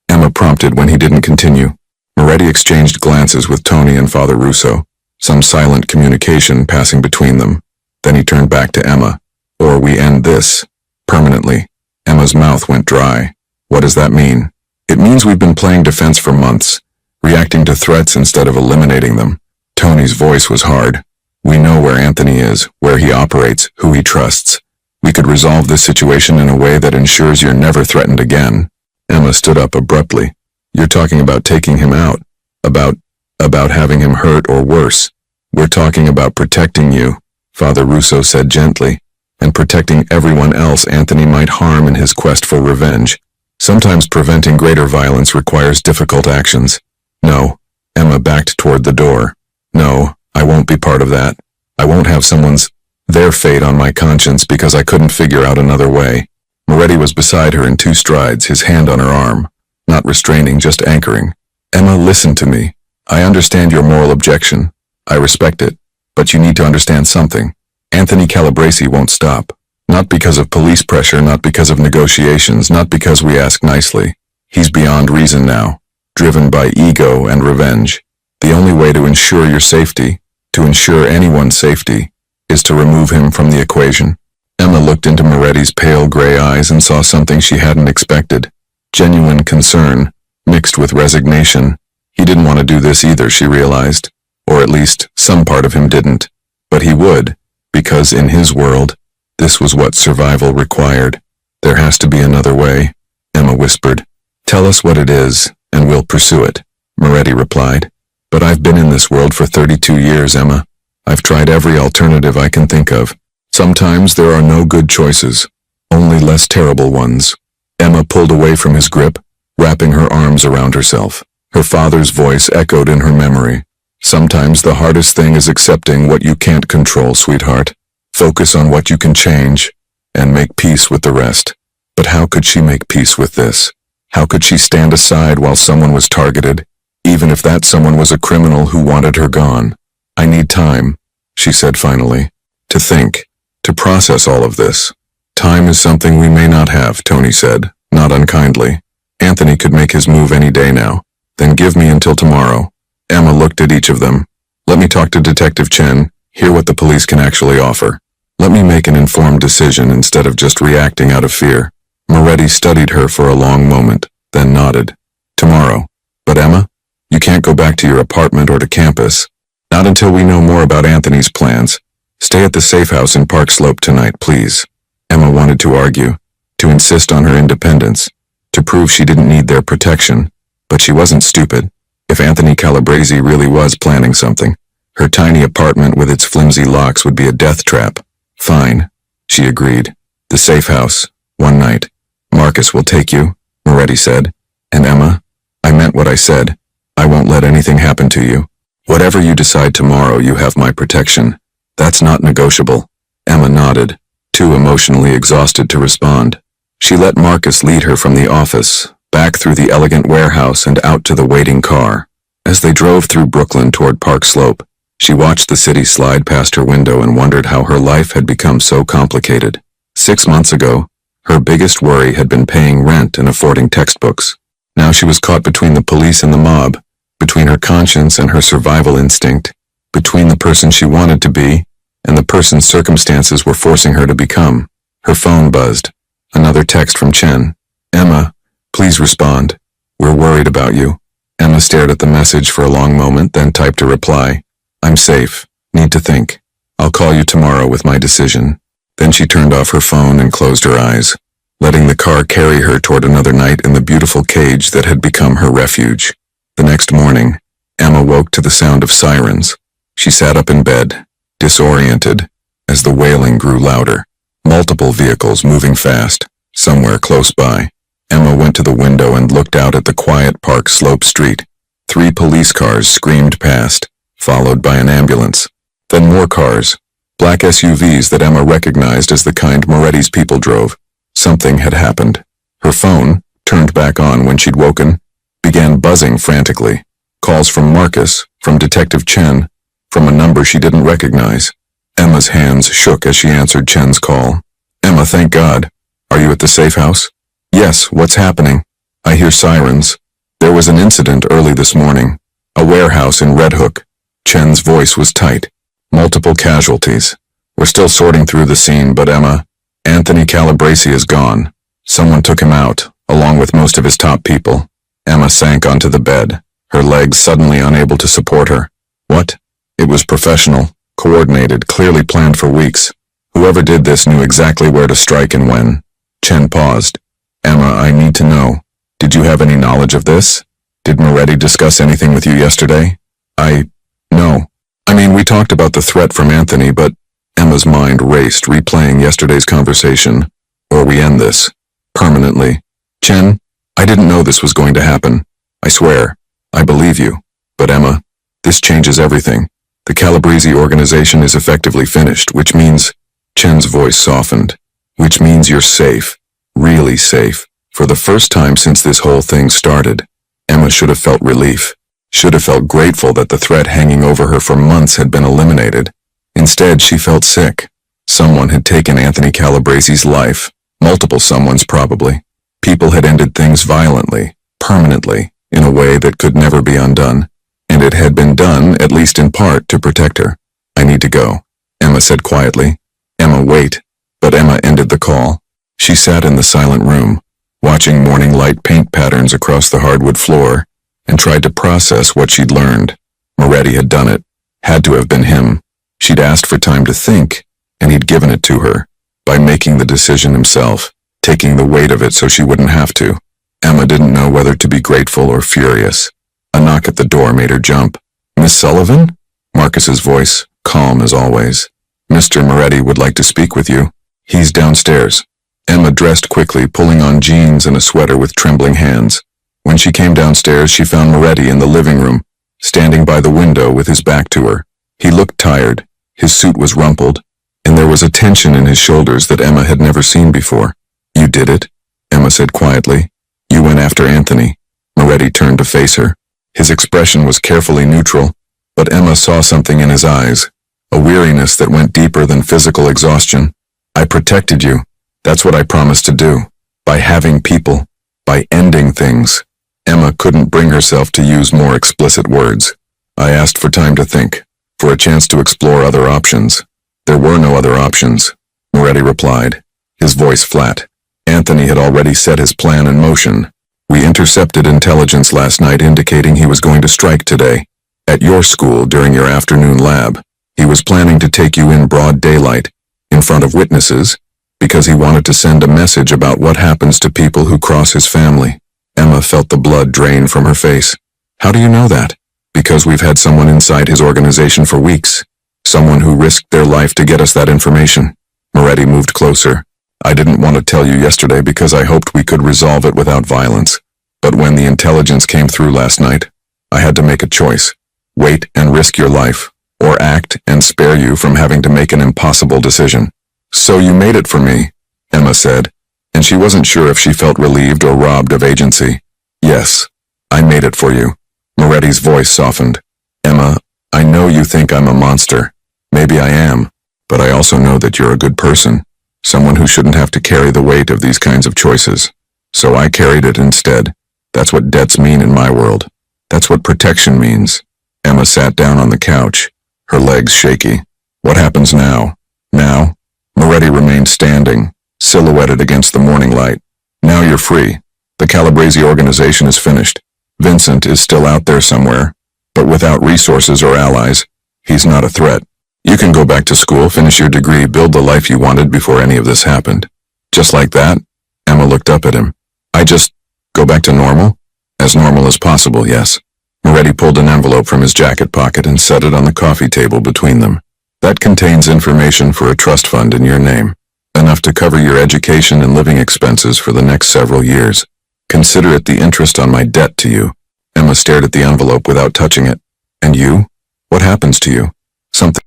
Speaker 1: Emma prompted when he didn't continue. Moretti exchanged glances with Tony and Father Russo, some silent communication passing between them. Then he turned back to Emma. Or we end this, permanently. Emma's mouth went dry. What does that mean? It means we've been playing defense for months, reacting to threats instead of eliminating them. Tony's voice was hard. We know where Anthony is, where he operates, who he trusts. We could resolve this situation in a way that ensures you're never threatened again. Emma stood up abruptly. You're talking about taking him out. About having him hurt or worse. We're talking about protecting you, Father Russo said gently, and protecting everyone else Anthony might harm in his quest for revenge. Sometimes preventing greater violence requires difficult actions. No, Emma backed toward the door. No, I won't be part of that. I won't have their fate on my conscience because I couldn't figure out another way. Moretti was beside her in 2 strides, his hand on her arm. Not restraining, just anchoring. Emma, listen to me. I understand your moral objection. I respect it. But you need to understand something. Anthony Calabrese won't stop. Not because of police pressure, not because of negotiations, not because we ask nicely. He's beyond reason now, driven by ego and revenge. The only way to ensure your safety, to ensure anyone's safety, is to remove him from the equation. Emma looked into Moretti's pale gray eyes and saw something she hadn't expected. Genuine concern, mixed with resignation. He didn't want to do this either, she realized. Or at least, some part of him didn't. But he would, because in his world, this was what survival required. There has to be another way, Emma whispered. Tell us what it is, and we'll pursue it, Moretti replied. But I've been in this world for 32 years, Emma. I've tried every alternative I can think of. Sometimes there are no good choices, only less terrible ones. Emma pulled away from his grip, wrapping her arms around herself. Her father's voice echoed in her memory. Sometimes the hardest thing is accepting what you can't control, sweetheart. Focus on what you can change, and make peace with the rest. But how could she make peace with this? How could she stand aside while someone was targeted, even if that someone was a criminal who wanted her gone? I need time, she said finally, to think, to process all of this. Time is something we may not have, Tony said, not unkindly. Anthony could make his move any day now. Then give me until tomorrow. Emma looked at each of them. Let me talk to Detective Chen, hear what the police can actually offer. Let me make an informed decision instead of just reacting out of fear. Moretti studied her for a long moment, then nodded. Tomorrow. But Emma, you can't go back to your apartment or to campus. Not until we know more about Anthony's plans. Stay at the safe house in Park Slope tonight, please. Emma wanted to argue, to insist on her independence, to prove she didn't need their protection. But she wasn't stupid. If Anthony Calabrese really was planning something, her tiny apartment with its flimsy locks would be a death trap. Fine, she agreed. The safe house, one night. Marcus will take you, Moretti said. And Emma, I meant what I said. I won't let anything happen to you. Whatever you decide tomorrow, you have my protection. That's not negotiable. Emma nodded, too emotionally exhausted to respond. She let Marcus lead her from the office, back through the elegant warehouse and out to the waiting car. As they drove through Brooklyn toward Park Slope, she watched the city slide past her window and wondered how her life had become so complicated. 6 months ago, her biggest worry had been paying rent and affording textbooks. Now she was caught between the police and the mob, between her conscience and her survival instinct, between the person she wanted to be and the person circumstances were forcing her to become. Her phone buzzed. Another text from Chen. Emma, please respond. We're worried about you. Emma stared at the message for a long moment, then typed a reply. I'm safe. Need to think. I'll call you tomorrow with my decision. Then she turned off her phone and closed her eyes, letting the car carry her toward another night in the beautiful cage that had become her refuge. The next morning, Emma woke to the sound of sirens. She sat up in bed, disoriented, as the wailing grew louder. Multiple vehicles moving fast, somewhere close by. Emma went to the window and looked out at the quiet Park Slope Street. 3 police cars screamed past, followed by an ambulance. Then more cars, black SUVs that Emma recognized as the kind Moretti's people drove. Something had happened. Her phone, turned back on when she'd woken, began buzzing frantically. Calls from Marcus, from Detective Chen, from a number she didn't recognize. Emma's hands shook as she answered Chen's call. Emma, thank God. Are you at the safe house? Yes, what's happening? I hear sirens. There was an incident early this morning. A warehouse in Red Hook. Chen's voice was tight. Multiple casualties. We're still sorting through the scene, but Emma, Anthony Calabresi is gone. Someone took him out, along with most of his top people. Emma sank onto the bed, her legs suddenly unable to support her. What? It was professional, coordinated, clearly planned for weeks. Whoever did this knew exactly where to strike and when. Chen paused. Emma, I need to know. Did you have any knowledge of this? Did Moretti discuss anything with you yesterday? No. I mean, we talked about the threat from Anthony, but Emma's mind raced, replaying yesterday's conversation. Or we end this. Permanently. Chen, I didn't know this was going to happen. I swear. I believe you. But Emma, this changes everything. The Calabresi organization is effectively finished, which means... Chen's voice softened. Which means you're safe. Really safe. For the first time since this whole thing started. Emma should have felt relief. Should have felt grateful that the threat hanging over her for months had been eliminated. Instead, she felt sick. Someone had taken Anthony Calabresi's life. Multiple someones, probably. People had ended things violently, permanently, in a way that could never be undone. And it had been done, at least in part, to protect her. I need to go, Emma said quietly. Emma, wait. But Emma ended the call. She sat in the silent room, watching morning light paint patterns across the hardwood floor, and tried to process what she'd learned. Moretti had done it. Had to have been him. She'd asked for time to think, and he'd given it to her, by making the decision himself, taking the weight of it so she wouldn't have to. Emma didn't know whether to be grateful or furious. A knock at the door made her jump. Miss Sullivan? Marcus's voice, calm as always. Mr. Moretti would like to speak with you. He's downstairs. Emma dressed quickly, pulling on jeans and a sweater with trembling hands. When she came downstairs, she found Moretti in the living room, standing by the window with his back to her. He looked tired, his suit was rumpled, and there was a tension in his shoulders that Emma had never seen before. You did it, Emma said quietly. You went after Anthony. Moretti turned to face her. His expression was carefully neutral, but Emma saw something in his eyes, a weariness that went deeper than physical exhaustion. I protected you. That's what I promised to do. By having people. By ending things. Emma couldn't bring herself to use more explicit words. I asked for time to think, for a chance to explore other options. There were no other options, Moretti replied, his voice flat. Anthony had already set his plan in motion. We intercepted intelligence last night indicating he was going to strike today. At your school during your afternoon lab. He was planning to take you in broad daylight, in front of witnesses, because he wanted to send a message about what happens to people who cross his family. Emma felt the blood drain from her face. How do you know that? Because we've had someone inside his organization for weeks. Someone who risked their life to get us that information. Moretti moved closer. I didn't want to tell you yesterday because I hoped we could resolve it without violence. But when the intelligence came through last night, I had to make a choice. Wait and risk your life, or act and spare you from having to make an impossible decision. So you made it for me, Emma said, and she wasn't sure if she felt relieved or robbed of agency. Yes, I made it for you. Moretti's voice softened. Emma, I know you think I'm a monster. Maybe I am, but I also know that you're a good person, someone who shouldn't have to carry the weight of these kinds of choices. So I carried it instead. That's what debts mean in my world. That's what protection means. Emma sat down on the couch, her legs shaky. What happens now? Now? Moretti remained standing, silhouetted against the morning light. Now you're free. The Calabrese organization is finished. Vincent is still out there somewhere, but without resources or allies, he's not a threat. You can go back to school, finish your degree, build the life you wanted before any of this happened. Just like that, Emma looked up at him. I just go back to normal? As normal as possible, yes. Moretti pulled an envelope from his jacket pocket and set it on the coffee table between them. That contains information for a trust fund in your name, enough to cover your education and living expenses for the next several years. Consider it the interest on my debt to you. Emma stared at the envelope without touching it. And you? What happens to you? Something